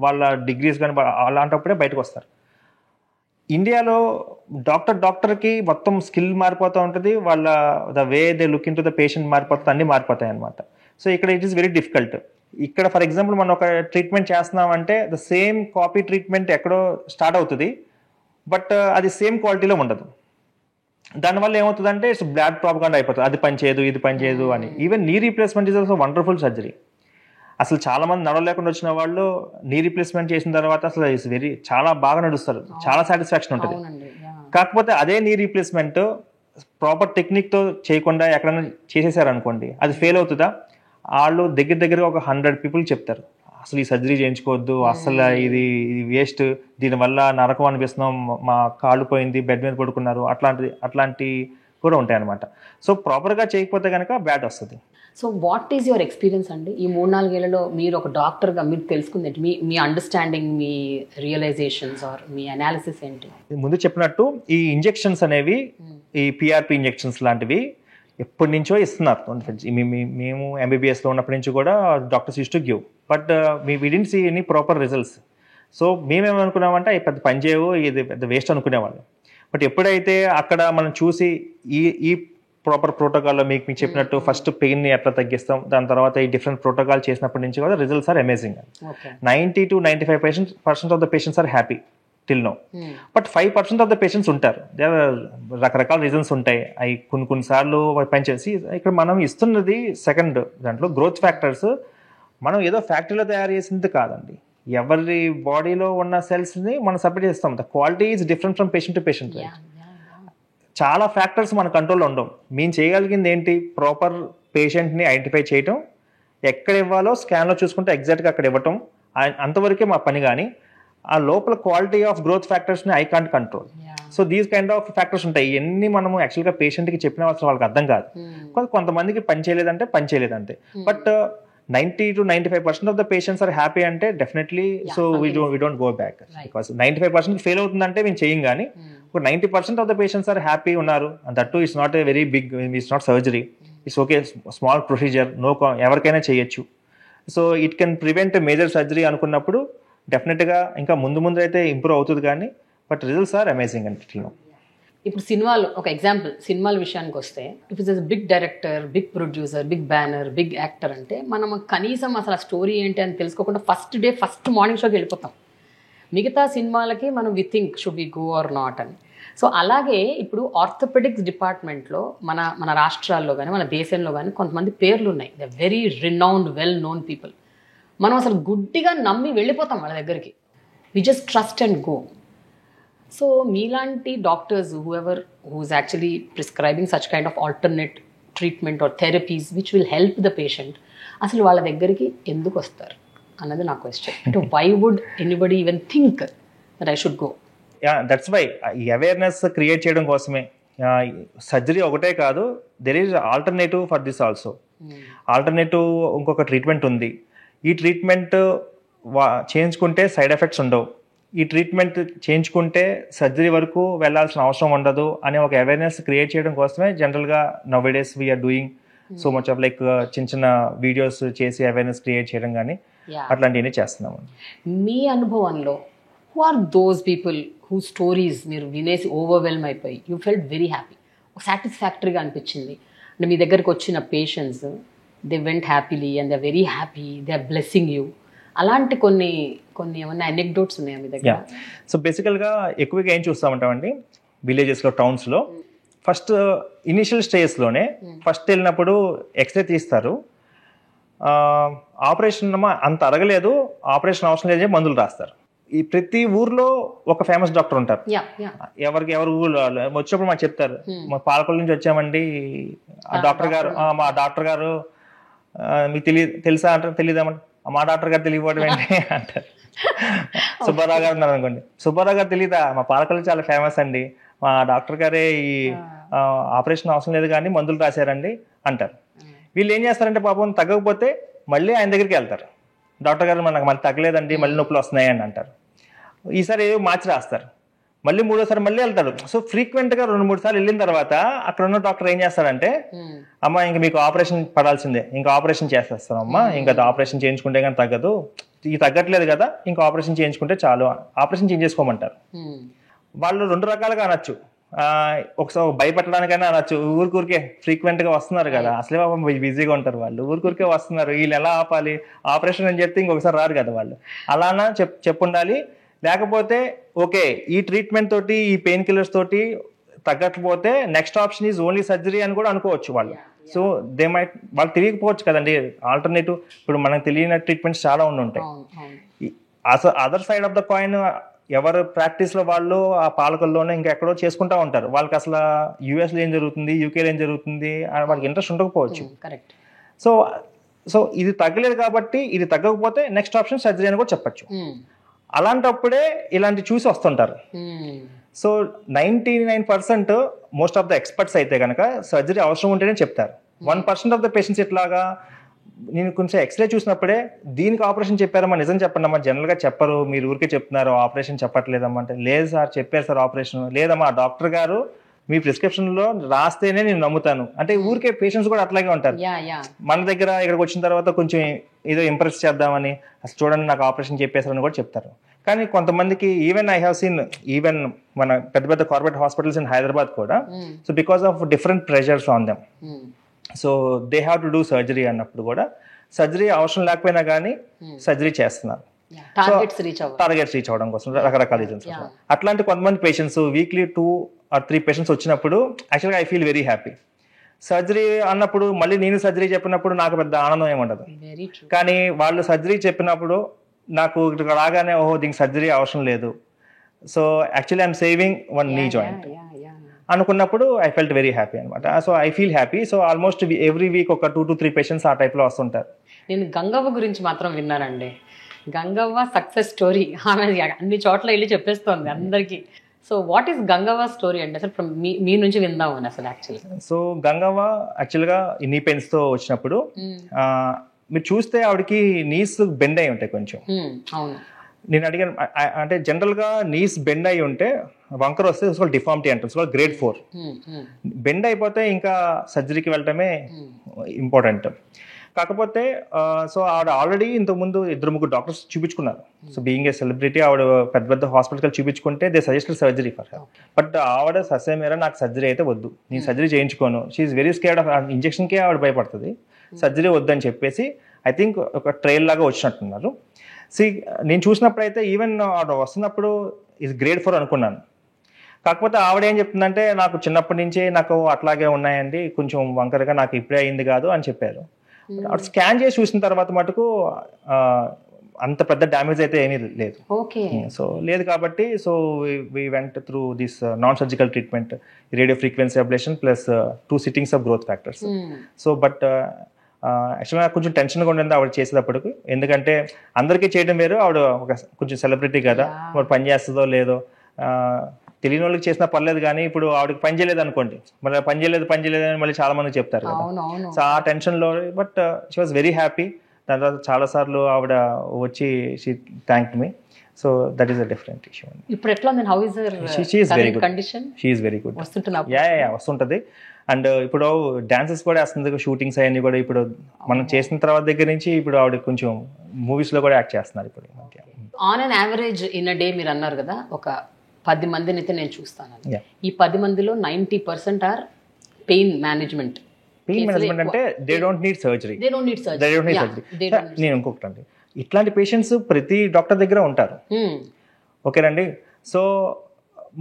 వాళ్ళ డిగ్రీస్ కానీ అలాంటప్పుడే బయటకు వస్తారు. ఇండియాలో డాక్టర్కి మొత్తం స్కిల్ మారిపోతూ ఉంటుంది, వాళ్ళ the way they look in to the patient మారిపోతుంది, అన్నీ మారిపోతాయి అనమాట. సో ఇక్కడ ఇట్ ఈస్ వెరీ డిఫికల్ట్. ఇక్కడ ఫర్ ఎగ్జాంపుల్ మనం ఒక ట్రీట్మెంట్ చేస్తున్నామంటే ద సేమ్ కాపీ ట్రీట్మెంట్ ఎక్కడో స్టార్ట్ అవుతుంది, బట్ అది సేమ్ క్వాలిటీలో ఉండదు. దానివల్ల ఏమవుతుందంటే ఇట్స్ బ్లాడ్ ప్రాపగాండా అయిపోతుంది, అది పని చేయదు ఇది పని చేయదు అని. Even knee replacement is also wonderful surgery. అసలు చాలా మంది నడవలేకుండా వచ్చిన వాళ్ళు నీ రీప్లేస్మెంట్ చేసిన తర్వాత అసలు ఇట్స్ చాలా బాగా నడుస్తారు, చాలా సాటిస్ఫాక్షన్ ఉంటుంది. కాకపోతే అదే నీ రీప్లేస్మెంట్ ప్రాపర్ టెక్నిక్తో చేయకుండా ఎక్కడైనా చేసేసారనుకోండి, అది ఫెయిల్ అవుతుందా? వాళ్ళు దగ్గరగా ఒక 100 people చెప్తారు అసలు ఈ సర్జరీ చేయించుకోవద్దు, అసలు ఇది వేస్ట్, దీనివల్ల నరకం అనిపిస్తున్నాం, మా కాళ్ళు పోయింది, బెడ్ మీద పడుకున్నారు, అట్లాంటి కూడా ఉంటాయి అనమాట. సో ప్రాపర్గా చేయకపోతే కనుక బ్యాడ్ వస్తుంది. So what is your experience అండి ఈ 3-4 ఏళ్లలో మీరు ఒక డాక్టర్గా మీరు తెలుసుకుంది ఏంటి? మీ అండర్స్టాండింగ్, మీ రియలైజేషన్స్ ఆర్ మీ అనాలిసిస్ ఏంటి? ముందు చెప్పినట్టు ఈ ఇంజెక్షన్స్ అనేవి, ఈ పిఆర్పి ఇంజెక్షన్స్ లాంటివి ఎప్పటి నుంచో ఇస్తున్నారు. మేము ఎంబీబీఎస్లో ఉన్నప్పటి నుంచి కూడా doctors used to give, but we didn't see any proper results. So మేమేమనుకున్నామంటే పెద్ద పని చేయవు, ఇది పెద్ద వేస్ట్ అనుకునేవాళ్ళం. బట్ ఎప్పుడైతే అక్కడ మనం చూసి ఈ ప్రాపర్ ప్రోటోకాల్లో మీకు చెప్పినట్టు ఫస్ట్ పెయిన్ని ఎట్లా తగ్గిస్తాం, దాని తర్వాత ఈ డిఫరెంట్ ప్రోటోకాల్ చేసినప్పటి నుంచి కూడా results are amazing. 90 to 95% of the patients are happy till now. But 5% of the patients ఉంటారు, రకరకాల రీజన్స్ ఉంటాయి. అవి కొన్నిసార్లు పనిచేసి ఇక్కడ మనం ఇస్తున్నది సెకండ్ దాంట్లో గ్రోత్ ఫ్యాక్టర్స్ మనం ఏదో ఫ్యాక్టరీలో తయారు చేసింది కాదండి, ఎవరి బాడీలో ఉన్న సెల్స్ని మనం సపరేట్ చేస్తాం. The quality is different from patient to patient. చాలా ఫ్యాక్టర్స్ మన కంట్రోల్లో ఉండవు. మేము చేయగలిగింది ఏంటి, ప్రాపర్ పేషెంట్ని ఐడెంటిఫై చేయటం, ఎక్కడ ఇవ్వాలో స్కాన్లో చూసుకుంటే ఎగ్జాక్ట్గా అక్కడ ఇవ్వటం, అంతవరకే మా పని. కానీ ఆ లోపల క్వాలిటీ ఆఫ్ గ్రోత్ ఫ్యాక్టర్స్ని I can't control. So these kind of factors ఉంటాయి. ఇవన్నీ మనము యాక్చువల్గా పేషెంట్కి చెప్పిన అసలు వాళ్ళకి అర్థం కాదు. కొంతమందికి పని చేయలేదంటే but 90 to 95% of the patients are happy అంటే definitely so we don't go back. Because 95% fail అవుతుందంటే మేము చేయం. కానీ 90% of the patients are happy ఉన్నారు, and that too it's not a very big, it's not surgery, it's okay, small procedure, ఎవరికైనా చేయొచ్చు. So it can prevent major surgery అనుకున్నప్పుడు డెఫినెట్గా ఇంకా ముందు అయితే ఇంప్రూవ్ అవుతుంది. కానీ బట్ రిజల్ట్స్ ఆర్ అమేజింగ్ అంటే. ఇప్పుడు సినిమాలు ఒక ఎగ్జాంపుల్, సినిమాల విషయానికి వస్తే if it's big director, big producer, big banner, big actor అంటే మనం కనీసం అసలు ఆ స్టోరీ ఏంటి అని తెలుసుకోకుండా ఫస్ట్ మార్నింగ్ షోకి వెళ్ళిపోతాం. మిగతా సినిమాలకి మనం we think should we go or not అని. సో అలాగే ఇప్పుడు ఆర్థోపెడిక్స్ డిపార్ట్మెంట్లో మన రాష్ట్రాల్లో కానీ మన దేశంలో కానీ కొంతమంది పేర్లు ఉన్నాయి. The very renowned, well known people. మనం అసలు గుడ్డిగా నమ్మి వెళ్ళిపోతాం వాళ్ళ దగ్గరికి. We just trust and go. So మీలాంటి doctors who's actually prescribing such kind of alternate treatment or therapies which will help the patient, అసలు వాళ్ళ దగ్గరికి ఎందుకు వస్తారు అన్నది నా క్వశ్చన్. అంటే why would anybody even think that I should go? That's why awareness create చేయడం కోసమే. సర్జరీ ఒకటే కాదు, there is alternative for this also. Alternative ఇంకొక ట్రీట్మెంట్ ఉంది. ఈ ట్రీట్మెంట్ చేయించుకుంటే సైడ్ ఎఫెక్ట్స్ ఉండవు, ఈ ట్రీట్మెంట్ చేయించుకుంటే సర్జరీ వరకు వెళ్ళాల్సిన అవసరం ఉండదు అనే ఒక అవేర్నెస్ క్రియేట్ చేయడం కోసమే జనరల్గా nowadays we are doing so much of like చిన్న వీడియోస్ చేసి అవేర్నెస్ క్రియేట్ చేయడం కానీ అట్లాంటివన్నీ చేస్తున్నాము. మీ అనుభవంలో who are those people who stories మీరు వినేసి ఓవర్వెల్మ్ అయిపోయి యూ ఫెల్ట్ వెరీ హ్యాపీ, సాటిస్ఫాక్టరీగా అనిపించింది? అంటే మీ దగ్గరికి వచ్చిన patients they went happily and they very happy, they are blessing you. అలాంటి కొన్ని ఏమన్నా అనెక్డోట్స్ ఉన్నాయా మీ దగ్గర? సో బేసికల్గా ఎక్కువగా ఏం చూస్తామంటామండి, విలేజెస్లో, టౌన్స్లో ఫస్ట్ ఇనిషియల్ స్టేజ్లోనే ఫస్ట్ వెళ్ళినప్పుడు ఎక్స్రే తీస్తారు. ఆపరేషన్ అంత అరగలేదు, ఆపరేషన్ అవసరం లేదు, మందులు రాస్తారు. ఈ ప్రతి ఊర్లో ఒక ఫేమస్ డాక్టర్ ఉంటారు. ఎవరు ఊళ్ళో వచ్చినప్పుడు మాకు చెప్తారు, మా పాలకొల్లు నుంచి వచ్చామండి, ఆ డాక్టర్ గారు, మా డాక్టర్ గారు మీకు తెలుసా అంటారు, తెలియదామంటే మా డాక్టర్ గారు తెలియకపోవడం ఏంటి అంటారు. సుబ్బారావు గారు ఉన్నారు అనుకోండి, సుబ్బారావు గారు తెలీదా, మా పాలకొల్లు చాలా ఫేమస్ అండి, మా డాక్టర్ గారే ఈ ఆపరేషన్ అవసరం లేదు కానీ మందులు రాశారండి అంటారు. వీళ్ళు ఏం చేస్తారంటే పాపం తగ్గకపోతే మళ్ళీ ఆయన దగ్గరికి వెళ్తారు. డాక్టర్ గారు మనకు మళ్ళీ తగ్గలేదండి, మళ్ళీ నొప్పులు వస్తున్నాయి అని అంటారు. ఈసారి ఏవో మార్చి రాస్తారు, మళ్ళీ మూడోసారి మళ్ళీ వెళ్తాడు. సో ఫ్రీక్వెంట్గా 2-3 సార్లు వెళ్ళిన తర్వాత అక్కడ ఉన్న డాక్టర్ ఏం చేస్తాడంటే, అమ్మ ఇంక మీకు ఆపరేషన్ పడాల్సిందే, ఇంకా ఆపరేషన్ చేసేస్తాం అమ్మా, ఇంకా ఆపరేషన్ చేయించుకుంటే కానీ తగ్గదు, ఇది తగ్గట్లేదు కదా, ఇంకా ఆపరేషన్ చేయించుకుంటే చాలు, ఆపరేషన్ చేయించేసుకోమంటారు. వాళ్ళు 2 రకాలుగా అనొచ్చు. ఒకసారి భయపెట్టడానికైనా అనొచ్చు, ఊరికే ఫ్రీక్వెంట్గా వస్తున్నారు కదా, అసలే బిజీగా ఉంటారు వాళ్ళు, ఊరికే వస్తున్నారు, వీళ్ళు ఎలా ఆపాలి, ఆపరేషన్ అని చెప్తే ఇంకొకసారి రారు కదా వాళ్ళు, అలానా చెప్పుండాలి. లేకపోతే ఓకే ఈ ట్రీట్మెంట్ తోటి, ఈ పెయిన్ కిల్లర్స్ తోటి తగ్గకపోతే next option is only surgery అని కూడా అనుకోవచ్చు వాళ్ళు. సో దే మైట్ వాళ్ళు తెలియకపోవచ్చు కదండి ఆల్టర్నేటివ్. ఇప్పుడు మనకు తెలియని ట్రీట్మెంట్స్ చాలా ఉంటాయి. Other side of the coin ఎవరు ప్రాక్టీస్లో వాళ్ళు ఆ పాలకుల్లోనే ఇంకా ఎక్కడో చేసుకుంటూ ఉంటారు. వాళ్ళకి అసలు యూఎస్లో ఏం జరుగుతుంది, యూకేలో ఏం జరుగుతుంది వాళ్ళకి ఇంట్రెస్ట్ ఉండకపోవచ్చు. కరెక్ట్. సో ఇది తగ్గలేదు కాబట్టి ఇది తగ్గకపోతే నెక్స్ట్ ఆప్షన్ సర్జరీ అని కూడా చెప్పచ్చు. అలాంటప్పుడే ఇలాంటి చూసి వస్తుంటారు. So 99% most of the experts అయితే కనుక సర్జరీ అవసరం ఉంటేనే చెప్తారు. 1% ఆఫ్ ద పేషెంట్స్ ఇట్లాగా నేను కొంచెం ఎక్స్రే చూసినప్పుడే దీనికి ఆపరేషన్ చెప్పారమ్మా, నిజం చెప్పండమ్మా, జనరల్గా చెప్పరు, మీరు ఊరికే చెప్తున్నారు ఆపరేషన్ చెప్పట్లేదమ్మా అంటే, లేదు సార్ చెప్పారు సార్ ఆపరేషన్. లేదమ్మా డాక్టర్ గారు మీ ప్రిస్క్రిప్షన్లో రాస్తేనే నేను నమ్ముతాను అంటే ఊరికే పేషెంట్స్ కూడా అట్లాగే ఉంటారు. మన దగ్గర ఇక్కడికి వచ్చిన తర్వాత కొంచెం ఏదో ఇంప్రెస్ చేద్దామని అసలు చూడండి నాకు ఆపరేషన్ చెప్పేశారని కూడా చెప్తారు. కానీ కొంతమందికి even I have seen even మన పెద్ద పెద్ద కార్పొరేట్ హాస్పిటల్స్ ఇన్ హైదరాబాద్ కూడా, so because of different pressures on them, so they have to do surgery అన్నప్పుడు కూడా సర్జరీ అవసరం లేకపోయినా కానీ సర్జరీ చేస్తున్నారు టార్గెట్స్ రీచ్ అవ్వడం కోసం రకరకాల రీజన్స్. అట్లాంటి కొంతమంది పేషెంట్స్ వీక్లీ 2 or 3 పేషెంట్స్ వచ్చినప్పుడు యాక్చువల్గా I feel very happy. Surgery అన్నప్పుడు మళ్ళీ నేను సర్జరీ చెప్పినప్పుడు నాకు పెద్ద ఆనందం ఏముండదు, కానీ వాళ్ళు సర్జరీ చెప్పినప్పుడు నాకు ఇక్కడ రాగానే ఓహో దీనికి సర్జరీ అవసరం లేదు, so actually I'm saving 1 knee joint అనుకున్నప్పుడు ఐ ఫెల్ట్ వెరీ హ్యాపీ అనమాట. So I feel happy. So almost every week ఒక 2 to 3 పేషెంట్స్ ఆ టైప్లో వస్తుంటారు. నేను గంగవ్వ గురించి మాత్రం విన్నానండి. గంగవ్వ సక్సెస్ స్టోరీ, ఆమె అన్ని చోట్ల వెళ్ళి చెప్పేస్తోంది అందరికీ. So what is Gangavva story అండి అసలు మీ నుంచి విందామని అసలు యాక్చువల్గా? సో గంగవ్వ యాక్చువల్గా నీ పెయిన్స్తో వచ్చినప్పుడు మీరు చూస్తే ఆవిడకి నీస్ బెండ్ అయి ఉంటాయి కొంచెం. అవును. నేను అడిగాను అంటే జనరల్గా నీస్ బెండ్ అయి ఉంటే వంకర వస్తే డిఫార్మిటీ అంటారు, గ్రేడ్ 4. బెండ్ అయిపోతే ఇంకా సర్జరీకి వెళ్ళటమే ఇంపార్టెంట్. కాకపోతే సో ఆవిడ ఆల్రెడీ ఇంతకుముందు 2-3 డాక్టర్స్ చూపించుకున్నారు. సో బీయింగ్ ఏ సెలబ్రిటీ ఆవిడ పెద్ద పెద్ద హాస్పిటల్కి చూపించుకుంటే they suggested surgery for her. But ఆవిడ ససేమేరా నాకు సర్జరీ అయితే వద్దు, నేను సర్జరీ చేయించుకోను, షీఈస్ వెరీ స్కేర్డ్ ఆఫ్ ఇంజెక్షన్కే ఆవిడ భయపడుతుంది, సర్జరీ వద్దని చెప్పేసి ఐ థింక్ ఒక ట్రైల్ లాగా వచ్చినట్టున్నారు. నేను చూసినప్పుడైతే ఈవెన్ ఆవిడ వస్తున్నప్పుడు ఇది గ్రేడ్ 4 అనుకున్నాను. కాకపోతే ఆవిడ ఏం చెప్తుందంటే నాకు చిన్నప్పటి నుంచే నాకు అట్లాగే ఉన్నాయండి, కొంచెం వంకరగా, నాకు ఇప్పుడే అయింది కాదు అని చెప్పారు. ఆవిడ స్కాన్ చేసి చూసిన తర్వాత మటుకు అంత పెద్ద డ్యామేజ్ అయితే ఏమీ లేదు. సో లేదు కాబట్టి so we went through this non surgical treatment, radio frequency ablation plus 2 sittings of growth factors. So but యాక్చువల్గా కొంచెం టెన్షన్గా ఉండేది ఆవిడ చేసేటప్పటికి, ఎందుకంటే అందరికీ చేయడం వేరు, ఆవిడ ఒక కొంచెం సెలబ్రిటీ కదా, మరి పని చేస్తుందో లేదో, తెలియని వాళ్ళకి చేసినా పర్లేదు, కానీ ఇప్పుడు ఆవిడకి పని చేయలేదు అనుకోండి, మళ్ళీ పని చేయలేదు అని మళ్ళీ చాలా మంది చెప్తారు కదా. సో ఆ టెన్షన్లో but she was very happy. దాని తర్వాత చాలా సార్లు ఆవిడ వచ్చి she thanked me. So that is a different issue. ఇప్పుడు ఎట్లా ఉంది? How is her condition? She is very good. వస్తుంటది. అండ్ ఇప్పుడు డాన్సెస్ కూడా వేస్తుంది, షూటింగ్స్ అవన్నీ కూడా ఇప్పుడు మనం చేసిన తర్వాత దగ్గర నుంచి ఇప్పుడు ఆవిడ కొంచెం మూవీస్ లో కూడా యాక్ట్ చేస్తున్నారు ఇప్పుడు. On an average in a day మీరు అన్నారు కదా, ఒక 10 మందిని అయితే నేను చూస్తాను. ఈ 10 మందిలో 90% ఆర్ పెయిన్ మేనేజ్మెంట్. అంటే దే డోంట్ నీడ్ సర్జరీ. నేను ఇంకొకటి అండి, ఇట్లాంటి పేషెంట్స్ ప్రతి డాక్టర్ దగ్గర ఉంటారు. ఓకేనండి. సో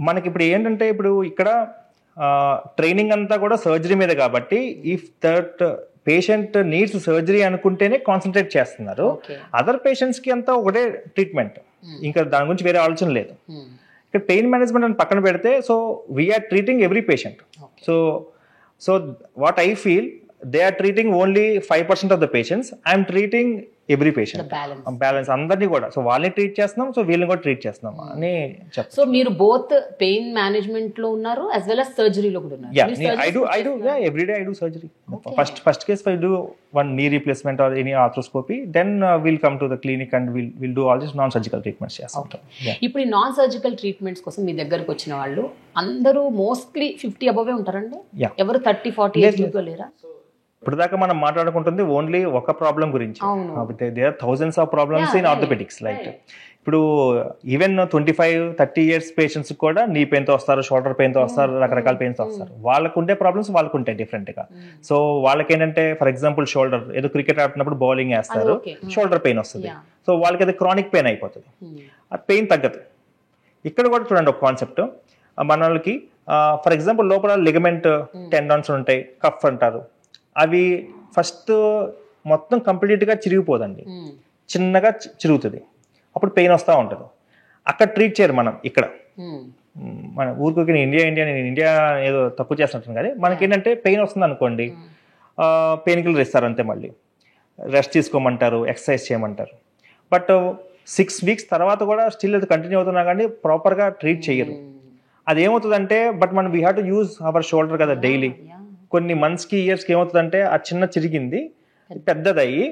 మనకి ఇప్పుడు ఏంటంటే ఇప్పుడు ఇక్కడ ట్రైనింగ్ అంతా కూడా సర్జరీ మీద కాబట్టి if that patient needs surgery అనుకుంటేనే కాన్సన్ట్రేట్ చేస్తున్నారు. అదర్ పేషెంట్స్ కి అంతా ఒకటే ట్రీట్మెంట్, ఇంకా దాని గురించి వేరే ఆలోచన లేదు. ఇక్కడ పెయిన్ మేనేజ్మెంట్ అని పక్కన పెడితే so we are treating every patient. So what I feel they are treating only 5% of the patients, I'm treating every patient, balance అందరినీ కూడా. సో వాళ్ళని ట్రీట్ చేస్తున్నాం, సో వీళ్ళని కూడా ట్రీట్ చేస్తున్నాం అని చెప్తాను. సో మీరు బోత్ పెయిన్ మేనేజ్మెంట్ లో ఉన్నారు as well as సర్జరీలో కూడా ఉన్నారు? I do every day I do surgery. First case I do one knee replacement or any arthroscopy, then we'll come to the clinic and we'll do all these non surgical treatments. ఇప్పుడు ఈ non surgical treatments కోసం మీ దగ్గరకు వచ్చిన వాళ్ళు అందరూ mostly 50 above ఉంటారండి? ఎవరు 30-40 age లో లేరా? ఇప్పుడు దాకా మనం మాట్లాడుకుంటుంది ఓన్లీ ఒక ప్రాబ్లం గురించి. There are thousands of problems in orthopaedics. Like ఇప్పుడు ఈవెన్ 25-30 years పేషెంట్స్ కూడా నీ పెయిన్తో వస్తారు, షోల్డర్ పెయిన్తో వస్తారు, రకరకాల పెయిన్స్ వస్తారు. వాళ్ళకు ఉండే ప్రాబ్లమ్స్ వాళ్ళకు ఉంటాయి డిఫరెంట్గా. సో వాళ్ళకి ఏంటంటే ఫర్ ఎగ్జాంపుల్ షోల్డర్, ఏదో క్రికెట్ ఆడుతున్నప్పుడు బౌలింగ్ వేస్తారు, షోల్డర్ పెయిన్ వస్తుంది. సో వాళ్ళకి అది క్రానిక్ పెయిన్ అయిపోతుంది, ఆ పెయిన్ తగ్గదు. ఇక్కడ కూడా చూడండి ఒక కాన్సెప్ట్, మన వాళ్ళకి ఫర్ ఎగ్జాంపుల్ లోపల లిగమెంట్ టెండాన్స్ ఉంటాయి, కఫ్ అంటారు, అవి ఫస్ట్ మొత్తం కంప్లీట్గా చిరిగిపోదండి, చిన్నగా చిరుగుతుంది, అప్పుడు పెయిన్ వస్తూ ఉంటుంది. అక్కడ ట్రీట్ చేయరు మనం ఇక్కడ. మన ఊరికి ఇండియా ఏదో తప్పు చేస్తుంటాం, కానీ మనకేంటంటే పెయిన్ వస్తుంది అనుకోండి, పెయిన్ కిల్లర్ ఇస్తారు అంతే, మళ్ళీ రెస్ట్ తీసుకోమంటారు, ఎక్సర్సైజ్ చేయమంటారు. బట్ 6 weeks తర్వాత కూడా స్టిల్ అది కంటిన్యూ అవుతున్నా కానీ ప్రాపర్గా ట్రీట్ చేయరు. అది ఏమవుతుందంటే, బట్ మనం we have to use our shoulder కదా డైలీ. కొన్ని మంత్స్కి ఇయర్స్కి ఏమవుతుందంటే ఆ చిన్న చిరిగింది పెద్దదయ్యి,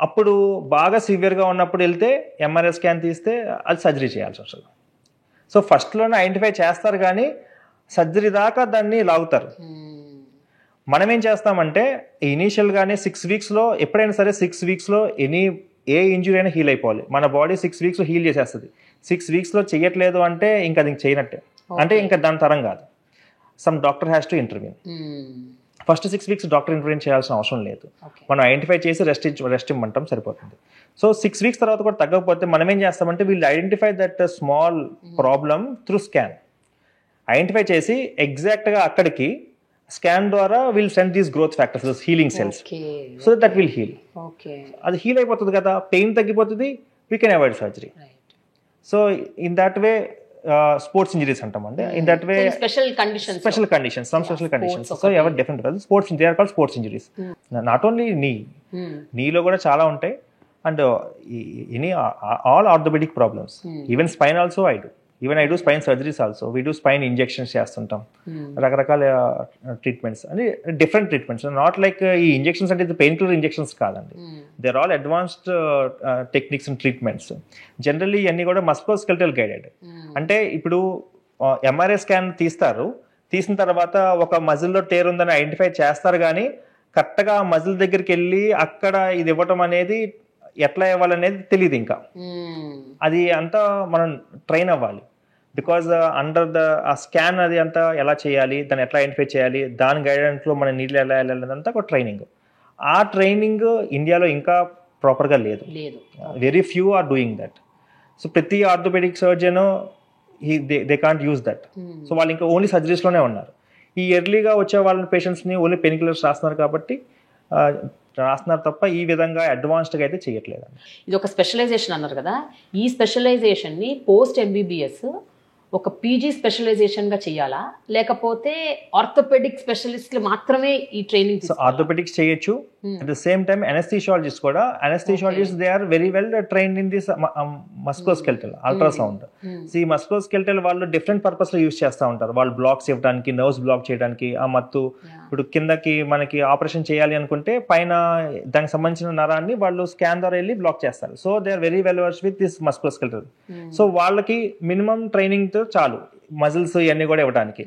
అప్పుడు బాగా సివియర్గా ఉన్నప్పుడు వెళ్తే ఎంఆర్ఐ స్కాన్ తీస్తే అది సర్జరీ చేయాల్సి వస్తుంది. సో ఫస్ట్లోనే ఐడెంటిఫై చేస్తారు కానీ సర్జరీ దాకా దాన్ని లాగుతారు. మనం ఏం చేస్తామంటే ఇనీషియల్గానే 6 weeksలో, ఎప్పుడైనా సరే 6 weeksలో ఏ ఇంజురీ అయినా హీల్ అయిపోవాలి. మన బాడీ 6 weeksలో హీల్ చేసేస్తుంది. 6 weeksలో చేయట్లేదు అంటే ఇంకా అది చేయనట్టే, అంటే ఇంకా దాని తరం కాదు. Some doctor has to intervene. First 6 weeks doctor intervene చేయాల్సిన అవసరం లేదు. మనం ఐడెంటిఫై చేసి రెస్ట్ ఇమ్మంటాం, సరిపోతుంది. సో 6 weeks తర్వాత కూడా తగ్గకపోతే మనం ఏం చేస్తామంటే వీళ్ళు identify that small problem through scan. Identify చేసి ఎగ్జాక్ట్గా అక్కడికి స్కాన్ ద్వారా will send these growth factors, this healing cells, so that will heal. అది హీల్ అయిపోతుంది కదా, పెయిన్ తగ్గిపోతుంది, we can avoid surgery. So in that way sports injuries అంటామండి. In that way special conditions, some special conditions, so ever different కదా. Sports, they are called sports injuries. Not only నీలో కూడా చాలా ఉంటాయి, and all orthopaedic problems, even spine also I do spine surgeries also. We do spine injections చేస్తుంటాం, రకరకాల treatments అంటే different treatments. Not like ఈ injections అంటే పెయిన్ కిల్లర్ ఇంజెక్షన్స్ కాదండి, they are all advanced techniques and treatments. Generally ఇవన్నీ కూడా musculoskeletal guided. అంటే ఇప్పుడు ఎంఆర్ఐ స్కాన్ తీసిన తర్వాత ఒక మజిల్లో టేర్ ఉందని ఐడెంటిఫై చేస్తారు, కానీ కరెక్ట్గా మజిల్ దగ్గరికి వెళ్ళి అక్కడ ఇది ఇవ్వటం అనేది ఎట్లా ఇవ్వాలనేది తెలియదు. ఇంకా అది అంతా మనం ట్రైన్ అవ్వాలి, బికాజ్ అండర్ ఆ స్కాన్ అది అంతా ఎలా చేయాలి, దాన్ని ఎట్లా ఐడెంటిఫై చేయాలి, దాని గైడెన్స్లో మన నీళ్ళు ఎలా వెళ్ళాలి అంతా ఒక ట్రైనింగ్. ఆ ట్రైనింగ్ ఇండియాలో ఇంకా ప్రాపర్గా లేదు, very few are doing that. So ప్రతి orthopedic surgeon they can't use that. So వాళ్ళు ఇంకా ఓన్లీ సర్జరీస్లోనే ఉన్నారు. ఈ ఎర్లీగా వచ్చే వాళ్ళ పేషెంట్స్ని ఓన్లీ పెయిన్ కిల్లర్స్ రాస్తున్నారు కాబట్టి రాస్తున్నారు తప్ప ఈ విధంగా అడ్వాన్స్డ్గా అయితే చేయట్లేదు. ఇది ఒక స్పెషలైజేషన్ అన్నారు కదా, ఈ స్పెషలైజేషన్ని పోస్ట్ ఎంబీబీఎస్ ఒక పీజీ స్పెషలైజేషన్గా చేయాలా, లేకపోతే ఆర్థోపెడిక్ స్పెషలిస్ట్లు మాత్రమే ఈ ట్రైనింగ్? సో ఆర్థోపెడిక్స్ చేయొచ్చు, at the same time anaesthesiologist కూడా. Anaesthesiologist they are very well trained in this musculoskeletal ultrasound. ఈ మస్కులోస్కెలిటల్ వాళ్ళు డిఫరెంట్ పర్పస్ లో యూజ్ చేస్తూ ఉంటారు. వాళ్ళు బ్లాక్స్ ఇవ్వడానికి, నర్వ్స్ బ్లాక్ చేయడానికి, ఆ మత్తు ఇప్పుడు కిందకి మనకి ఆపరేషన్ చేయాలి అనుకుంటే పైన దానికి సంబంధించిన నరాన్ని వాళ్ళు స్కాన్ ద్వారా వెళ్ళి బ్లాక్ చేస్తారు. So they are very well versed with this musculoskeletal. So వాళ్ళకి మినిమం ట్రైనింగ్ చాలు మజిల్స్ ఇవన్నీ కూడా ఇవ్వడానికి.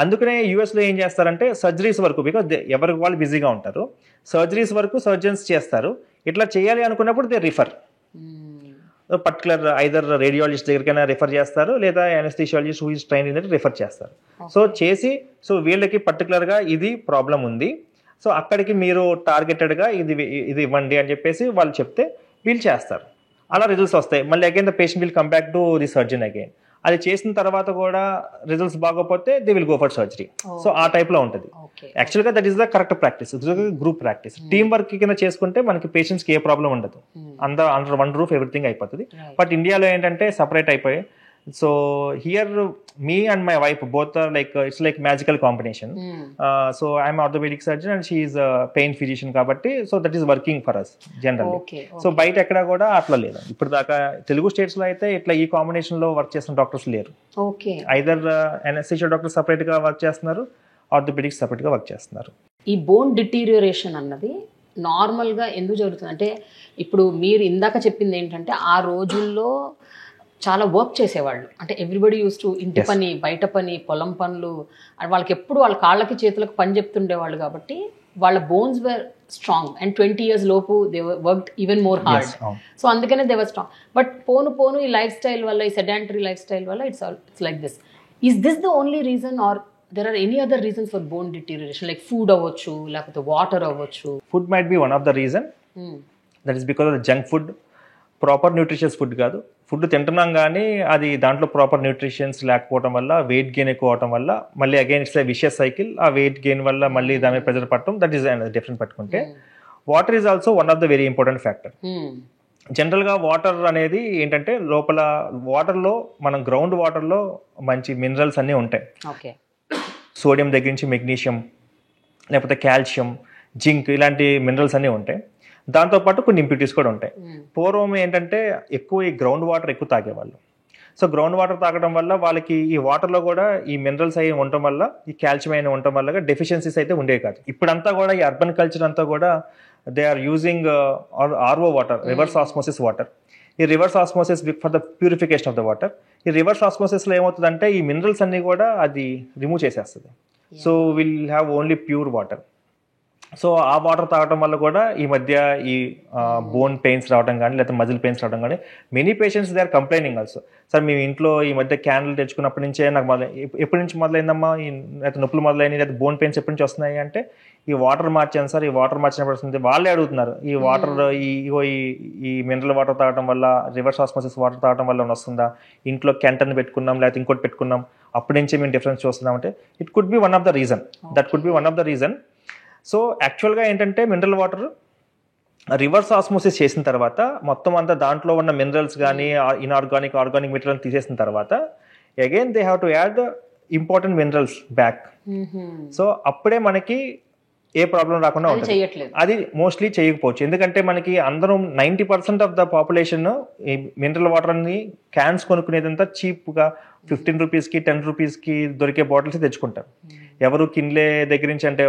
అందుకనే యూఎస్లో ఏం చేస్తారంటే సర్జరీస్ వరకు, బికాజ్ ఎవరికి వాళ్ళు బిజీగా ఉంటారు, సర్జరీస్ వరకు సర్జన్స్ చేస్తారు. ఇట్లా చేయాలి అనుకున్నప్పుడు they refer particular either radiologist దగ్గరికైనా రిఫర్ చేస్తారు, లేదా anaesthesiologist who is trained in refer చేస్తారు. సో చేసి వీళ్ళకి పర్టికులర్గా ఇది ప్రాబ్లం ఉంది, సో అక్కడికి మీరు టార్గెటెడ్గా ఇది ఇవ్వండి అని చెప్పేసి వాళ్ళు చెప్తే వీళ్ళు చేస్తారు. అలా రిజల్ట్స్ వస్తాయి. మళ్ళీ again the patient will come back to the surgeon again. అది చేసిన తర్వాత కూడా రిజల్ట్స్ బాగోపోతే they will go for surgery. So ఆ టైప్ లో ఉంటుంది. యాక్చువల్గా that is the correct practice, group practice. Team work కింద చేసుకుంటే మనకి పేషెంట్స్ కి ఏ ప్రాబ్లం ఉండదు, అండర్ వన్ రూఫ్ ఎవ్రీథింగ్ అయిపోతుంది. బట్ ఇండియాలో ఏంటంటే సపరేట్ అయిపోయి, so here me and my wife both are like it's like magical combination. So I'm orthopedic surgeon and she is pain physician కాబట్టి so that is working for us generally. So బయట ఎక్కడ కూడా అట్లా లేదు. ఇప్పుడు దాకా Telugu states లో అయితే ఇట్లా ఈ కాంబినేషన్ లో వర్క్ చేస్తున్న డాక్టర్స్ లేరు. ఐదర్ అనస్థీషియా డాక్టర్ సపరేట్ గా వర్క్ చేస్తున్నారు, ఆర్థోపెడిక్స్ సపరేట్ గా వర్క్ చేస్తున్నారు. ఈ బోన్ డిటీరియోరేషన్ అన్నది నార్మల్గా ఎందుకు జరుగుతుంది అంటే, ఇప్పుడు మీరు ఇందాక చెప్పింది ఏంటంటే ఆ రోజుల్లో చాలా వర్క్ చేసేవాళ్ళు, అంటే ఎవ్రీబడి యూస్ టు ఇంటి పని, బయట పని, పొలం పనులు, వాళ్ళకి ఎప్పుడు వాళ్ళ కాళ్ళకి చేతులకు పని చెప్తుండేవాళ్ళు కాబట్టి వాళ్ళ bones were strong and 20 years లోపు they worked even more hard. So అందుకనే దే వర్ స్ట్రాంగ్. బట్ పోను ఈ లైఫ్ స్టైల్ వల్ల, ఈ సెడాంటరీ లైఫ్ స్టైల్ వల్ల it's like this. Is this the only reason or there are any other reasons for bone deterioration, like food avvochu, లేకపోతే water avvochu? Food might be one of the reason. That is because of the junk food, proper nutritious food కాదు. Food తింటున్నాం కానీ అది దాంట్లో proper nutritions లేకపోవడం వల్ల weight gain ఎక్కువ అవడం వల్ల మళ్ళీ అగైన్ ఇట్స్ విషియస్ సైకిల్. ఆ వెయిట్ గెయిన్ వల్ల మళ్ళీ దాని మీద ప్రెజర్ పడటం, దట్ ఈస్ డిఫరెంట్. పట్టుకుంటే water is also one of the very important factor. జనరల్గా వాటర్ అనేది ఏంటంటే లోపల వాటర్లో మనం గ్రౌండ్ వాటర్లో మంచి మినరల్స్ అన్నీ ఉంటాయి. సోడియం దగ్గర నుంచి మెగ్నీషియం, లేకపోతే కాల్షియం, జింక్, ఇలాంటి మినరల్స్ అన్నీ ఉంటాయి. దాంతోపాటు కొన్ని ఇంప్యూరిటీస్ కూడా ఉంటాయి. పూర్వం ఏంటంటే ఎక్కువ ఈ గ్రౌండ్ వాటర్ ఎక్కువ తాగేవాళ్ళు. సో గ్రౌండ్ వాటర్ తాగడం వల్ల వాళ్ళకి ఈ వాటర్లో కూడా ఈ మినరల్స్ అవి ఉండటం వల్ల, ఈ కాల్షియం అయిన ఉండటం వల్ల డెఫిషియన్సీస్ అయితే ఉండేవి కాదు. ఇప్పుడంతా కూడా ఈ అర్బన్ కల్చర్ అంతా కూడా they are using RO water, reverse osmosis water. ఈ reverse osmosis for the purification of the water. ఈ రివర్స్ ఆస్మోసిస్లో ఏమవుతుందంటే ఈ మినరల్స్ అన్నీ కూడా అది రిమూవ్ చేసేస్తుంది. So will have only pure water. So ఆ వాటర్ తాగడం వల్ల కూడా ఈ మధ్య ఈ బోన్ పెయిన్స్ రావడం కానీ లేకపోతే మజిల్ పెయిన్స్ రావడం కానీ many patients they are complaining also. Sir మేము ఇంట్లో ఈ మధ్య క్యాన్లు తెచ్చుకున్నప్పటి నుంచే నాకు ఎప్పటి నుంచి మొదలైందమ్మా లేకపోతే నొప్పులు మొదలైనవి, లేకపోతే బోన్ పెయిన్స్ ఎప్పటి నుంచి వస్తున్నాయి అంటే ఈ వాటర్ మార్చాను సార్. ఈ వాటర్ మార్చినప్పుడు వస్తుంది. వాళ్ళే అడుగుతున్నారు ఈ వాటర్ ఈ మినరల్ వాటర్ తాగడం వల్ల, రివర్స్ ఆస్మోసిస్ వాటర్ తాగడం వల్ల వస్తుందా, ఇంట్లో క్యాంటన్ పెట్టుకున్నాం లేకపోతే ఇంకోటి పెట్టుకున్నాం అప్పటి నుంచే మేము డిఫరెన్స్ చూస్తున్నాం అంటే it could be one of the reason. That could be one of the reason. So యాక్చువల్గా ఏంటంటే మినరల్ వాటర్ రివర్స్ ఆస్మోసిస్ చేసిన తర్వాత మొత్తం అంతా దాంట్లో ఉన్న మినరల్స్ కానీ ఇన్ఆర్గానిక్, ఆర్గానిక్ మెటీరియల్ తీసేసిన తర్వాత again they have to add important minerals back. So అప్పుడే మనకి ఏ ప్రాబ్లం రాకుండా ఉంటుంది. అది మోస్ట్లీ చేయకపోవచ్చు. ఎందుకంటే మనకి అందరం 90% ఆఫ్ ద పాపులేషన్ ఈ మినరల్ వాటర్ని క్యాన్స్ కొనుక్కునేదంతా చీప్గా 15 రూపీస్కి 10 రూపీస్కి దొరికే బాటిల్స్ తెచ్చుకుంటారు. ఎవరు కిన్లే దగ్గర నుంచి అంటే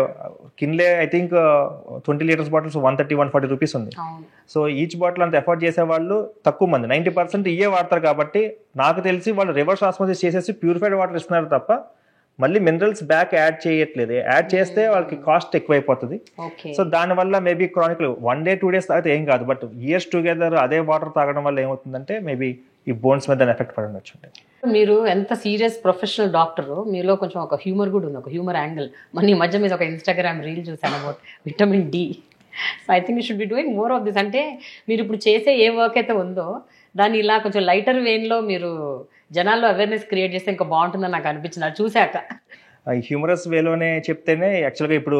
Kinley I think 20 litres bottles 130-140 rupees ఉంది. సో ఈచ్ బాటిల్ అంత ఎఫర్ట్ చేసే వాళ్ళు తక్కువ మంది, 90% ఇవే వాడతారు. కాబట్టి నాకు తెలిసి వాళ్ళు రివర్స్ ఆస్మోసిస్ చేసేసి ప్యూరిఫైడ్ వాటర్ ఇస్తున్నారు తప్ప మళ్ళీ మినరల్స్ బ్యాక్ యాడ్ చేయట్లేదు. యాడ్ చేస్తే వాళ్ళకి కాస్ట్ ఎక్కువైపోతుంది. సో దానివల్ల మేబీ క్రానిక్ 1 day 2 days తాగితే ఏం కాదు, బట్ ఇయర్స్ టుగెదర్ అదే వాటర్ తాగడం వల్ల ఏమవుతుందంటే మేబీ ఈ బోన్స్ మీద ఎఫెక్ట్ పడి ఉండొచ్చు. మీరు ఎంత సీరియస్ ప్రొఫెషనల్ డాక్టర్, మీలో కొంచెం ఒక హ్యూమర్ కూడా ఉంది, ఒక హ్యూమర్ యాంగిల్. మన ఈ మధ్య మీద ఒక ఇన్స్టాగ్రామ్ రీల్ చూసాను about vitamin D. So I think you should be doing more of this. అంటే మీరు ఇప్పుడు చేసే ఏ వర్క్ అయితే ఉందో దాన్ని ఇలా కొంచెం లైటర్ వేన్లో మీరు జనాల్లో అవేర్నెస్ క్రియేట్ చేస్తే ఇంకా బాగుంటుందని నాకు అనిపించింది అది చూశాక. హ్యూమరస్ వేలోనే చెప్తేనే యాక్చువల్గా ఇప్పుడు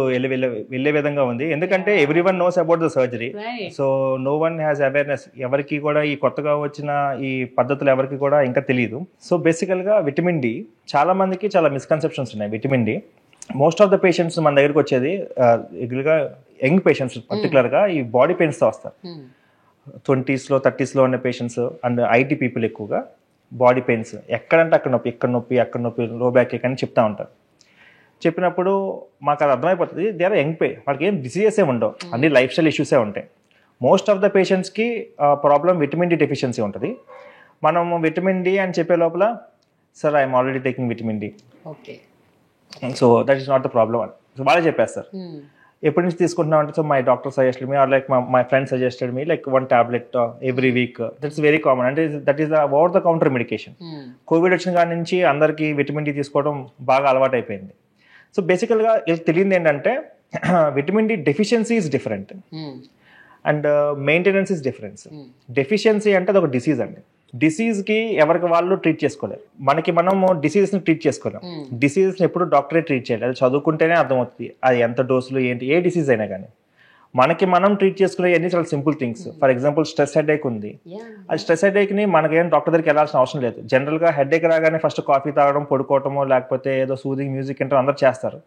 వెళ్ళే విధంగా ఉంది. ఎందుకంటే every one knows about the surgery, so no one has awareness. ఎవరికి కూడా ఈ కొత్తగా వచ్చిన ఈ పద్ధతులు ఎవరికి కూడా ఇంకా తెలియదు. సో బేసికల్గా విటమిన్ డి చాలా మందికి చాలా మిస్కన్సెప్షన్స్ ఉన్నాయి. Vitamin D most of the patients మన దగ్గరికి వచ్చేది రెగ్యులర్గా యంగ్ పేషెంట్స్ పర్టికులర్గా ఈ బాడీ పెయిన్స్తో వస్తారు. 20s, 30s ఉన్న పేషెంట్స్ అండ్ ఐటీ పీపుల్ ఎక్కువగా బాడీ పెయిన్స్ ఎక్కడంటే అక్కడ నొప్పి, అక్కడ నొప్పి, లో బ్యాక్ ఏక్ అని చెప్తా ఉంటారు. చెప్పినప్పుడు మాకు అది అర్థమైపోతుంది దే ఆర్ యంగ్ వాళ్ళకి ఏం డిసీజెస్ ఏమి ఉండవు, అన్ని లైఫ్ స్టైల్ ఇష్యూసే ఉంటాయి. మోస్ట్ ఆఫ్ ద పేషెంట్స్కి ప్రాబ్లం విటమిన్ డి డెఫిషియన్సీ ఉంటుంది. మనం విటమిన్ డి అని చెప్పే లోపల sir I'm already taking vitamin D, so that is not the problem అని వాళ్ళే చెప్పేస్తారు. ఎప్పటి నుంచి తీసుకుంటున్నాం అంటే so my doctor suggested me or like my friend suggested me like 1 tablet every week. That's very common. అంటే that is the over the counter medication. Covid వచ్చిన కాడి నుంచి అందరికీ విటమిన్ డి తీసుకోవడం బాగా అలవాటు అయిపోయింది. సో బేసికల్గా తెలియంది ఏంటంటే vitamin D deficiency is different and maintenance is difference. Deficiency అంటే అది ఒక డిసీజ్ అండి. డిసీజ్కి ఎవరికి వాళ్ళు ట్రీట్ చేసుకోలేరు. మనము డిసీజ్ని ట్రీట్ చేసుకోలేం. డిసీజ్ని ఎప్పుడు డాక్టరే ట్రీట్ చేయాలి. అది చదువుకుంటేనే అర్థమవుతుంది అది ఎంత డోసులు ఏంటి, ఏ డిసీజ్ అయినా కానీ. మనం ట్రీట్ చేసుకునే అన్ని చాలా simple things. For example stress headache ఉంది. అది స్ట్రెస్ హెడేక్ని మనకేం డాక్టర్ దగ్గరికి వెళ్ళాల్సిన అవసరం లేదు. జనరల్గా హెడేక్ రాగానే ఫస్ట్ కాఫీ తాగడం, పడుకోవటమో లేకపోతే ఏదో సూదింగ్ మ్యూజిక్ అంటే అందరూ చేస్తారు.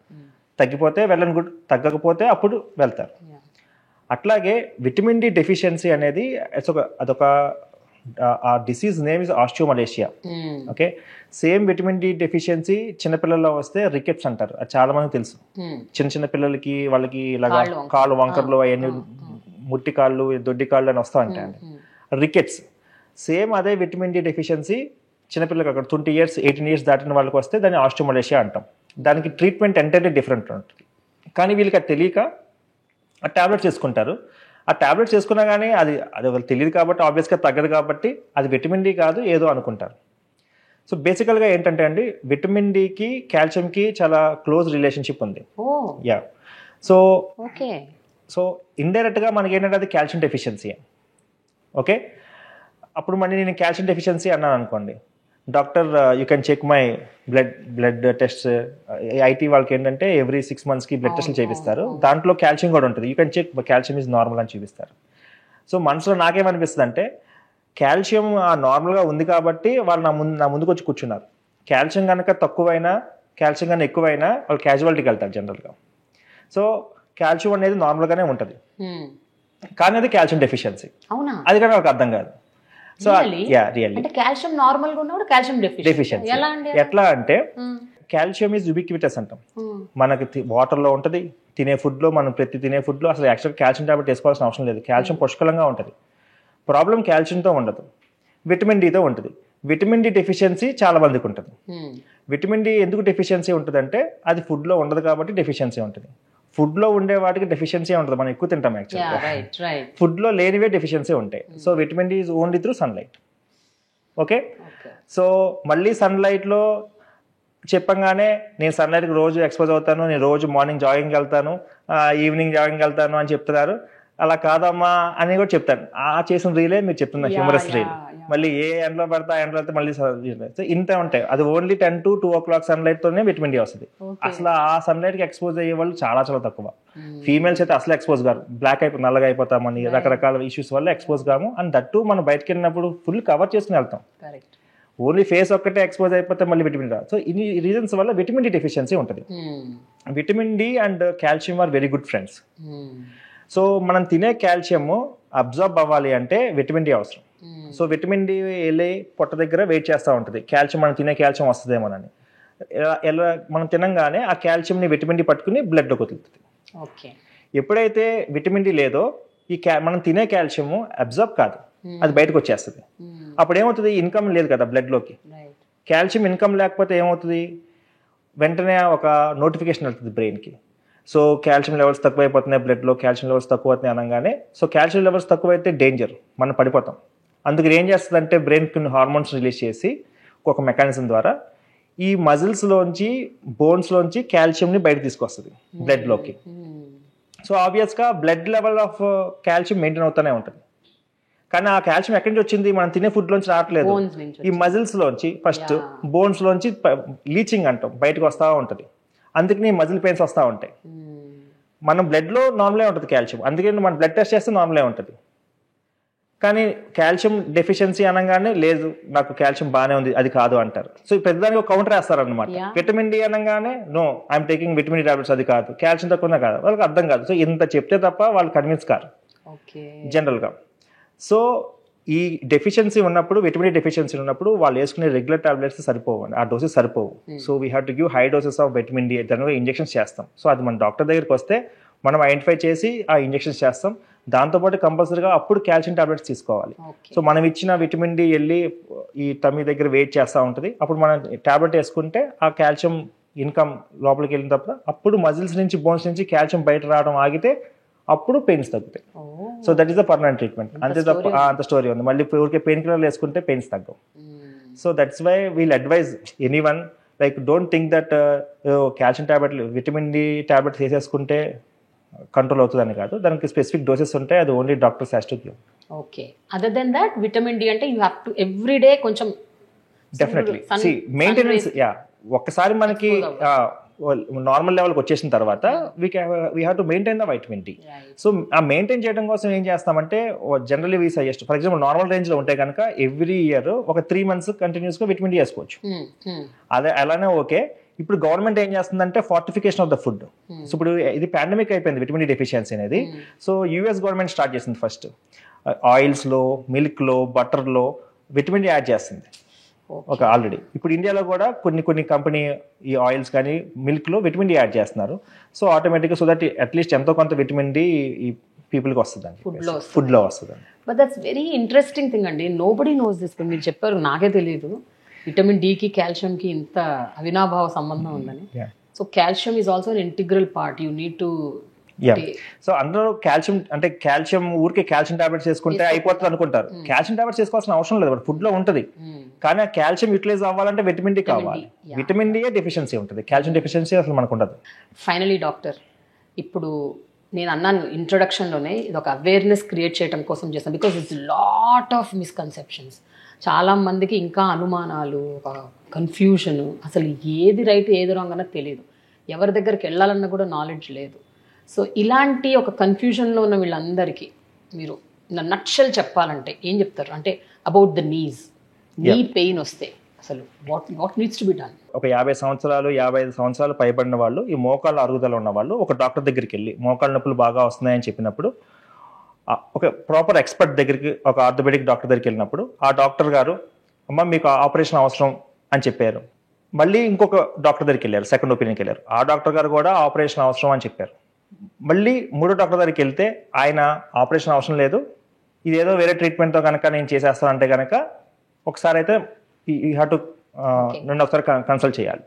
తగ్గిపోతే వెళ్ళని గుడ్, తగ్గకపోతే అప్పుడు వెళ్తారు. అట్లాగే విటమిన్ డి డెఫిషియన్సీ అనేది అదొక ఆ disease name is osteomalacia. Okay, same vitamin D deficiency చిన్నపిల్లల్లో వస్తే రికెట్స్ అంటారు. అది చాలా మందికి తెలుసు. చిన్న పిల్లలకి వాళ్ళకి ఇలాగా కాళ్ళు వంకర్లు అవన్నీ ముట్టి కాళ్ళు, దొడ్డి కాళ్ళు అని వస్తూ ఉంటాయండి, రికెట్స్. సేమ్ అదే విటమిన్ డి డెఫిషియన్సీ చిన్నపిల్లలకి అక్కడ 20 years 18 years దాటిన వాళ్ళకి వస్తే దాన్ని ఆస్టియోమలేషియా అంటాం. దానికి ట్రీట్మెంట్ ఎంటైర్లీ డిఫరెంట్ ఉంటుంది. కానీ వీళ్ళకి అది తెలియక ఆ టాబ్లెట్స్ వేసుకుంటారు. ఆ టాబ్లెట్స్ వేసుకున్నా కానీ అది వాళ్ళు తెలియదు కాబట్టి ఆబ్వియస్గా తగ్గదు కాబట్టి అది విటమిన్ డి కాదు ఏదో అనుకుంటారు. సో బేసికల్గా ఏంటంటే అండి విటమిన్ డికి కాల్షియంకి చాలా క్లోజ్ రిలేషన్షిప్ ఉంది. యా, సో ఇండైరెక్ట్గా మనకి ఏంటంటే అది కాల్షియం డెఫిషియన్సీ. ఓకే, అప్పుడు మళ్ళీ నేను కాల్షియం డెఫిషియన్సీ అన్నాను అనుకోండి, doctor you can check my blood test. IT వాళ్ళకి ఏంటంటే ఎవ్రీ 6 monthsకి బ్లడ్ టెస్ట్లు చేపిస్తారు, దాంట్లో కాల్షియం కూడా ఉంటుంది, you can check calcium is normal అని చూపిస్తారు. సో మనసులో నాకేమనిపిస్తుంది అంటే కాల్షియం నార్మల్గా ఉంది కాబట్టి వాళ్ళు నా ముందుకు వచ్చి కూర్చున్నారు. కాల్షియం కనుక తక్కువైనా కాల్షియం కన్నా ఎక్కువైనా వాళ్ళు క్యాజువాలిటీకి వెళ్తారు జనరల్గా. సో కాల్షియం అనేది నార్మల్గానే ఉంటుంది, కానీ అది కాల్షియం డెఫిషియన్సీ, అది కానీ వాళ్ళకి అర్థం కాదు. సో రియల్లీ కాల్షియం నార్మల్ గా ఉన్నప్పుడు కాల్షియం డెఫిషియన్సీ ఎట్లా అంటే కాల్షియం ఈజ్ యుబిక్విటస్ అంటాం. మనకి వాటర్లో ఉంటుంది, తినే ఫుడ్లో, మనం ప్రతి తినే ఫుడ్లో అసలు యాక్చువల్గా కాల్షియం టాబ్లెట్ వేసుకోవాల్సిన అవసరం లేదు. కాల్షియం పుష్కలంగా ఉంటుంది. ప్రాబ్లం కాల్షియంతో ఉండదు, విటమిన్ డితో ఉంటుంది. విటమిన్ డి డెఫిషియన్సీ చాలా మందికి ఉంటుంది. విటమిన్ డి ఎందుకు డెఫిషియన్సీ ఉంటుంది అంటే అది ఫుడ్లో ఉండదు కాబట్టి డెఫిషియన్సీ ఉంటుంది. ఫుడ్లో ఉండే వాటికి డెఫిషియన్సీ ఉంటుంది, మనం ఎక్కువ తింటాం యాక్చువల్గా. ఫుడ్లో లేనివే డెఫిషియన్సీ ఉంటాయి. So vitamin D is only through sunlight. Okay, so మళ్ళీ సన్లైట్లో చెప్పంగానే నేను సన్లైట్కి రోజు ఎక్స్పోజ్ అవుతాను, నేను రోజు మార్నింగ్ జాగింగ్కి వెళ్తాను, ఈవినింగ్ జాగింగ్కి వెళ్తాను అని చెప్తున్నారు. అలా కాదమ్మా అని కూడా చెప్తాను. చేసిన రీలే మీరు చెప్తున్నా, హ్యూమరస్ రీల్. మళ్ళీ ఏ ఎండలో పడతా ఎండలో అయితే మళ్ళీ ఇంత ఉంటాయి. అది ఓన్లీ 10 to 2 o'clock సన్లైట్తోనే విటమిన్ డి వస్తుంది. అసలు ఆ సన్లైట్కి ఎక్స్పోజ్ అయ్యే వాళ్ళు చాలా చాలా తక్కువ. ఫీమేల్స్ అయితే అసలు ఎక్స్పోజ్ కాదు, నల్లగా అయిపోతామని రకరకాల ఇష్యూస్ వల్ల ఎక్స్పోజ్ కాము. అండ్ దట్టు మనం బయటకు వెళ్ళినప్పుడు ఫుల్ కవర్ చేసుకుని వెళ్తాం. ఓన్లీ ఫేస్ ఒక్కటే ఎక్స్పోజ్ అయిపోతే మళ్ళీ విటమిన్ రాదు. సో ఇన్ని రీజన్స్ వల్ల విటమిన్ డి డెఫిషియన్సీ ఉంటుంది. Vitamin D and calcium are very good friends. So మనం తినే కాల్షియం అబ్జర్బ్ అవ్వాలి అంటే విటమిన్ డి అవసరం. సో విటమిన్ డి వెళ్ళి పొట్ట దగ్గర వెయిట్ చేస్తూ ఉంటుంది, కాల్షియం మనం తినే కాల్షియం వస్తుందేమోనని. ఎలా మనం తినంగానే ఆ కాల్షియంని విటమిన్ డి పట్టుకుని బ్లడ్లోకి వదులుతుంది. ఎప్పుడైతే విటమిన్ డి లేదో మనం తినే కాల్షియం అబ్జర్బ్ కాదు, అది బయటకు వచ్చేస్తుంది. అప్పుడు ఏమవుతుంది, ఇన్కమ్ లేదు కదా బ్లడ్లోకి. కాల్షియం ఇన్కమ్ లేకపోతే ఏమవుతుంది, వెంటనే ఒక నోటిఫికేషన్ వెళ్తుంది బ్రెయిన్కి. సో కాల్షియం లెవెల్స్ తక్కువైపోతున్నాయి బ్లడ్లో, కాల్షియం లెవెల్స్ తక్కువ అవుతున్నాయి అనగానే, సో కాల్షియం లెవెల్స్ తక్కువైతే డేంజర్, మనం పడిపోతాం. అందుకని ఏం చేస్తుందంటే బ్రెయిన్ కొన్ని హార్మోన్స్ రిలీజ్ చేసి ఒక మెకానిజం ద్వారా ఈ మజిల్స్లోంచి బోన్స్లోంచి కాల్షియంని బయట తీసుకొస్తుంది బ్లడ్లోకి. సో ఆబ్వియస్గా blood level of calcium maintain అవుతూనే ఉంటుంది. కానీ ఆ కాల్షియం ఎక్కడి నుంచి వచ్చింది, మనం తినే ఫుడ్లోంచి రావట్లేదు, ఈ మజిల్స్లోంచి, ఫస్ట్ బోన్స్లోంచి లీచింగ్ అంటాం, బయటకు వస్తూ ఉంటుంది. అందుకని మజిల్ పెయిన్స్ వస్తూ ఉంటాయి. మన బ్లడ్లో నార్మలే ఉంటుంది కాల్షియం, అందుకని మనం బ్లడ్ టెస్ట్ చేస్తే నార్మలే ఉంటుంది. కానీ కాల్షియం డెఫిషియన్సీ అనగానే లేదు నాకు కాల్షియం బాగానే ఉంది, అది కాదు అంటారు. సో పెద్దదానికి ఒక కౌంటర్ వేస్తారనమాట. విటమిన్ డి అనగానే no I'm taking vitamin D tablets, అది కాదు, కాల్షియం తక్కువ కాదు, వాళ్ళకి అర్థం కాదు. సో ఇంత చెప్తే తప్ప వాళ్ళు కన్విన్స్ కారు జనరల్గా. సో ఈ డెఫిషియన్సీ ఉన్నప్పుడు, విటమిన్ డి డెఫిషియన్సీ ఉన్నప్పుడు వాళ్ళు వేసుకునే రెగ్యులర్ టాబ్లెట్స్ సరిపోవు, ఆ డోసెస్ సరిపోవు. So we have to give high doses of vitamin D, దానివల్ల ఇంజెక్షన్స్ చేస్తాం. సో అది మన డాక్టర్ దగ్గరికి వస్తే మనం ఐడెంటిఫై చేసి ఆ ఇంజెక్షన్స్ చేస్తాం. దాంతోపాటు కంపల్సరీగా అప్పుడు కాల్షియం టాబ్లెట్స్ తీసుకోవాలి. సో మనం ఇచ్చిన విటమిన్ డి వెళ్ళి ఈ టమ్మీ దగ్గర వెయిట్ చేస్తూ ఉంటుంది. అప్పుడు మనం టాబ్లెట్ వేసుకుంటే ఆ కాల్షియం ఇన్కమ్ లోపలికి వెళ్ళిన తప్ప అప్పుడు మజిల్స్ నుంచి బోన్స్ నుంచి కాల్షియం బయట రావడం ఆగితే అప్పుడు పెయిన్స్ తగ్గుతాయి. So that is the permanent treatment. అంతే తప్ప అంత స్టోరీ ఉంది. మళ్ళీ ఊరికే పెయిన్ కిల్లర్లు వేసుకుంటే పెయిన్స్ తగ్గవు. So that's why we'll advise anyone like don't think that calcium టాబ్లెట్లు, విటమిన్ డి టాబ్లెట్స్ వేసేసుకుంటే కంట్రోల్ అవుతుందని కాదు, దానికి స్పెసిఫిక్ డోసెస్ ఉంటాయి, అది only doctors has to give. Okay, other then that vitamin D అంటే you have to every day కొంచెం definitely see maintenance. ఒక్కసారి మనకి నార్మల్ లెవెల్కి వచ్చేసిన తర్వాత we have to maintain the vitamin D. So ఆ మెయింటైన్ చేయడం కోసం ఏం చేస్తామంటే generally we suggest, for example normal రేంజ్లో ఉంటే కనుక ఎవ్రీ ఇయర్ ఒక 3 months కంటిన్యూస్గా విటమిన్ డి వేసుకోవచ్చు. అదే అలానే ఓకే. ఇప్పుడు గవర్నమెంట్ ఏం చేస్తుందంటే fortification of the food. So ఇప్పుడు ఇది పాండమిక్ అయిపోయింది విటమిన్ డి డెఫిషియన్సీ అనేది. సో యూఎస్ గవర్నమెంట్ స్టార్ట్ చేసింది ఫస్ట్ ఆయిల్స్లో, మిల్క్లో, బటర్లో విటమిన్ డి యాడ్ చేస్తుంది ఒక ఆల్రెడీ. ఇప్పుడు ఇండియాలో కూడా కొన్ని కంపెనీ ఈ ఆయిల్స్ కానీ మిల్క్లో విటమిన్ డి యాడ్ చేస్తున్నారు. సో ఆటోమేటిక్గా సో దట్ అట్లీస్ట్ ఎంతో కొంత విటమిన్ డి ఈ పీపుల్కి వస్తుందండి, ఫుడ్లో వస్తుంది. But that's very interesting thing అండి. Nobody knows this. మీరు చెప్పారు, నాకే తెలియదు విటమిన్ డికి కాల్షియంకి ఇంత అవినాభావ సంబంధం ఉందని. So calcium is also an integral part. You need to. So అందరూ కాల్షియం అంటే కాల్షియం ఊరికే కాల్షియం టాబ్లెట్స్ వేసుకుంటే అయిపోతుంది అనుకుంటారు. కాల్షియం టాబ్లెట్స్ వేసుకోవాల్సిన అవసరం లేదు, ఫుడ్ లో ఉంటుంది. కానీ ఆ కాల్షియం యూటిలైజ్ అవ్వాలంటే విటమిన్ డి కావాలి. విటమిన్ డి డెఫిషియన్సీ ఉంటుంది, కాల్షియం డెఫిషియన్సీ అసలు మనకు ఉండదు. ఫైనలీ డాక్టర్, ఇప్పుడు నేను అన్నాను ఇంట్రొడక్షన్లోనే, ఇది ఒక అవేర్నెస్ క్రియేట్ చేయడం కోసం చేస్తాను. Because it's lot of misconceptions. చాలామందికి ఇంకా అనుమానాలు, ఒక కన్ఫ్యూజన్, అసలు ఏది రైట్ ఏది రాంగ్ అన్నది తెలియదు. ఎవరి దగ్గరికి వెళ్ళాలన్నా కూడా నాలెడ్జ్ లేదు. సో ఇలాంటి ఒక కన్ఫ్యూజన్లో ఉన్న వీళ్ళందరికీ మీరు నట్షల్ చెప్పాలంటే ఏం చెప్తారు? అంటే అబౌట్ ద నీస్ పెయిన్ వస్తే అసలు what needs to be done? ఒక 50 సంవత్సరాలు 55 సంవత్సరాలు పైబడిన వాళ్ళు, ఈ మోకాళ్ళ అరుగుదల ఉన్న వాళ్ళు ఒక డాక్టర్ దగ్గరికి వెళ్ళి మోకాళ్ళ నొప్పులు బాగా వస్తున్నాయని చెప్పినప్పుడు ఒక ప్రాపర్ ఎక్స్పర్ట్ దగ్గరికి, ఒక ఆర్థోపెడిక్ డాక్టర్ దగ్గరికి వెళ్ళినప్పుడు ఆ డాక్టర్ గారు అమ్మ మీకు ఆపరేషన్ అవసరం అని చెప్పారు. మళ్ళీ ఇంకొక డాక్టర్ దగ్గరికి వెళ్ళారు, సెకండ్ ఒపీనియన్కి వెళ్ళారు. ఆ డాక్టర్ గారు కూడా ఆపరేషన్ అవసరం అని చెప్పారు. మళ్ళీ మూడో డాక్టర్ దగ్గరికి వెళ్తే ఆయన ఆపరేషన్ అవసరం లేదు, ఇదేదో వేరే ట్రీట్మెంట్తో కనుక నేను చేసేస్తానంటే కనుక ఒకసారి అయితే ఈ హ్యావ్ టు నన్ను ఒకసారి కన్సల్ట్ చేయాలి.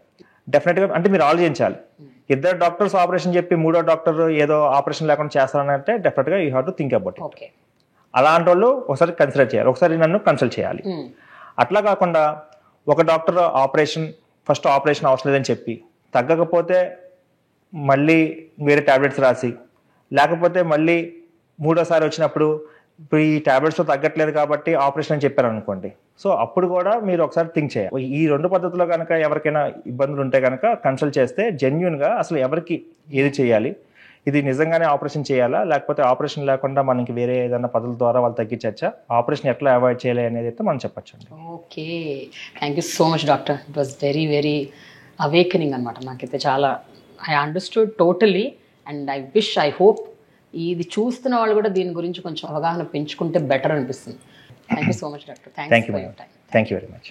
డెఫినెట్గా అంటే మీరు ఆలోచించాలి. ఇద్దరు డాక్టర్స్ ఆపరేషన్ చెప్పి మూడో డాక్టర్ ఏదో ఆపరేషన్ లేకుండా చేస్తానంటే డెఫినెట్గా you have to think about it. అలాంటి వాళ్ళు ఒకసారి కన్సిడర్ చేయాలి, ఒకసారి నన్ను కన్సల్ట్ చేయాలి. అట్లా కాకుండా ఒక డాక్టర్ ఫస్ట్ ఆపరేషన్ అవసరం లేదని చెప్పి తగ్గకపోతే మళ్ళీ వేరే ట్యాబ్లెట్స్ రాసి, లేకపోతే మళ్ళీ మూడోసారి వచ్చినప్పుడు ఇప్పుడు ఈ ట్యాబ్లెట్స్తో తగ్గట్లేదు కాబట్టి ఆపరేషన్ అని చెప్పారు అనుకోండి. సో అప్పుడు కూడా మీరు ఒకసారి థింక్ చేయాలి. ఈ 2 పద్ధతుల్లో కనుక ఎవరికైనా ఇబ్బందులు ఉంటే కనుక కన్సల్ట్ చేస్తే జెన్యూన్గా అసలు ఎవరికి ఏది చేయాలి, ఇది నిజంగానే ఆపరేషన్ చేయాలా లేకపోతే ఆపరేషన్ లేకుండా మనకి వేరే ఏదైనా పద్ధతుల ద్వారా వాళ్ళు తగ్గించచ్చా, ఆపరేషన్ ఎట్లా అవాయిడ్ చేయాలి అనేది అయితే మనం చెప్పచ్చు అండి. Okay, thank you so much doctor. It was very very awakening అనమాట. నాకైతే చాలా I understood totally and I hope ఇది చూస్తున్న వాళ్ళు కూడా దీని గురించి కొంచెం అవగాహన పెంచుకుంటే బెటర్ అనిపిస్తుంది. Thank you so much doctor. Thanks for your time. Thank you very much.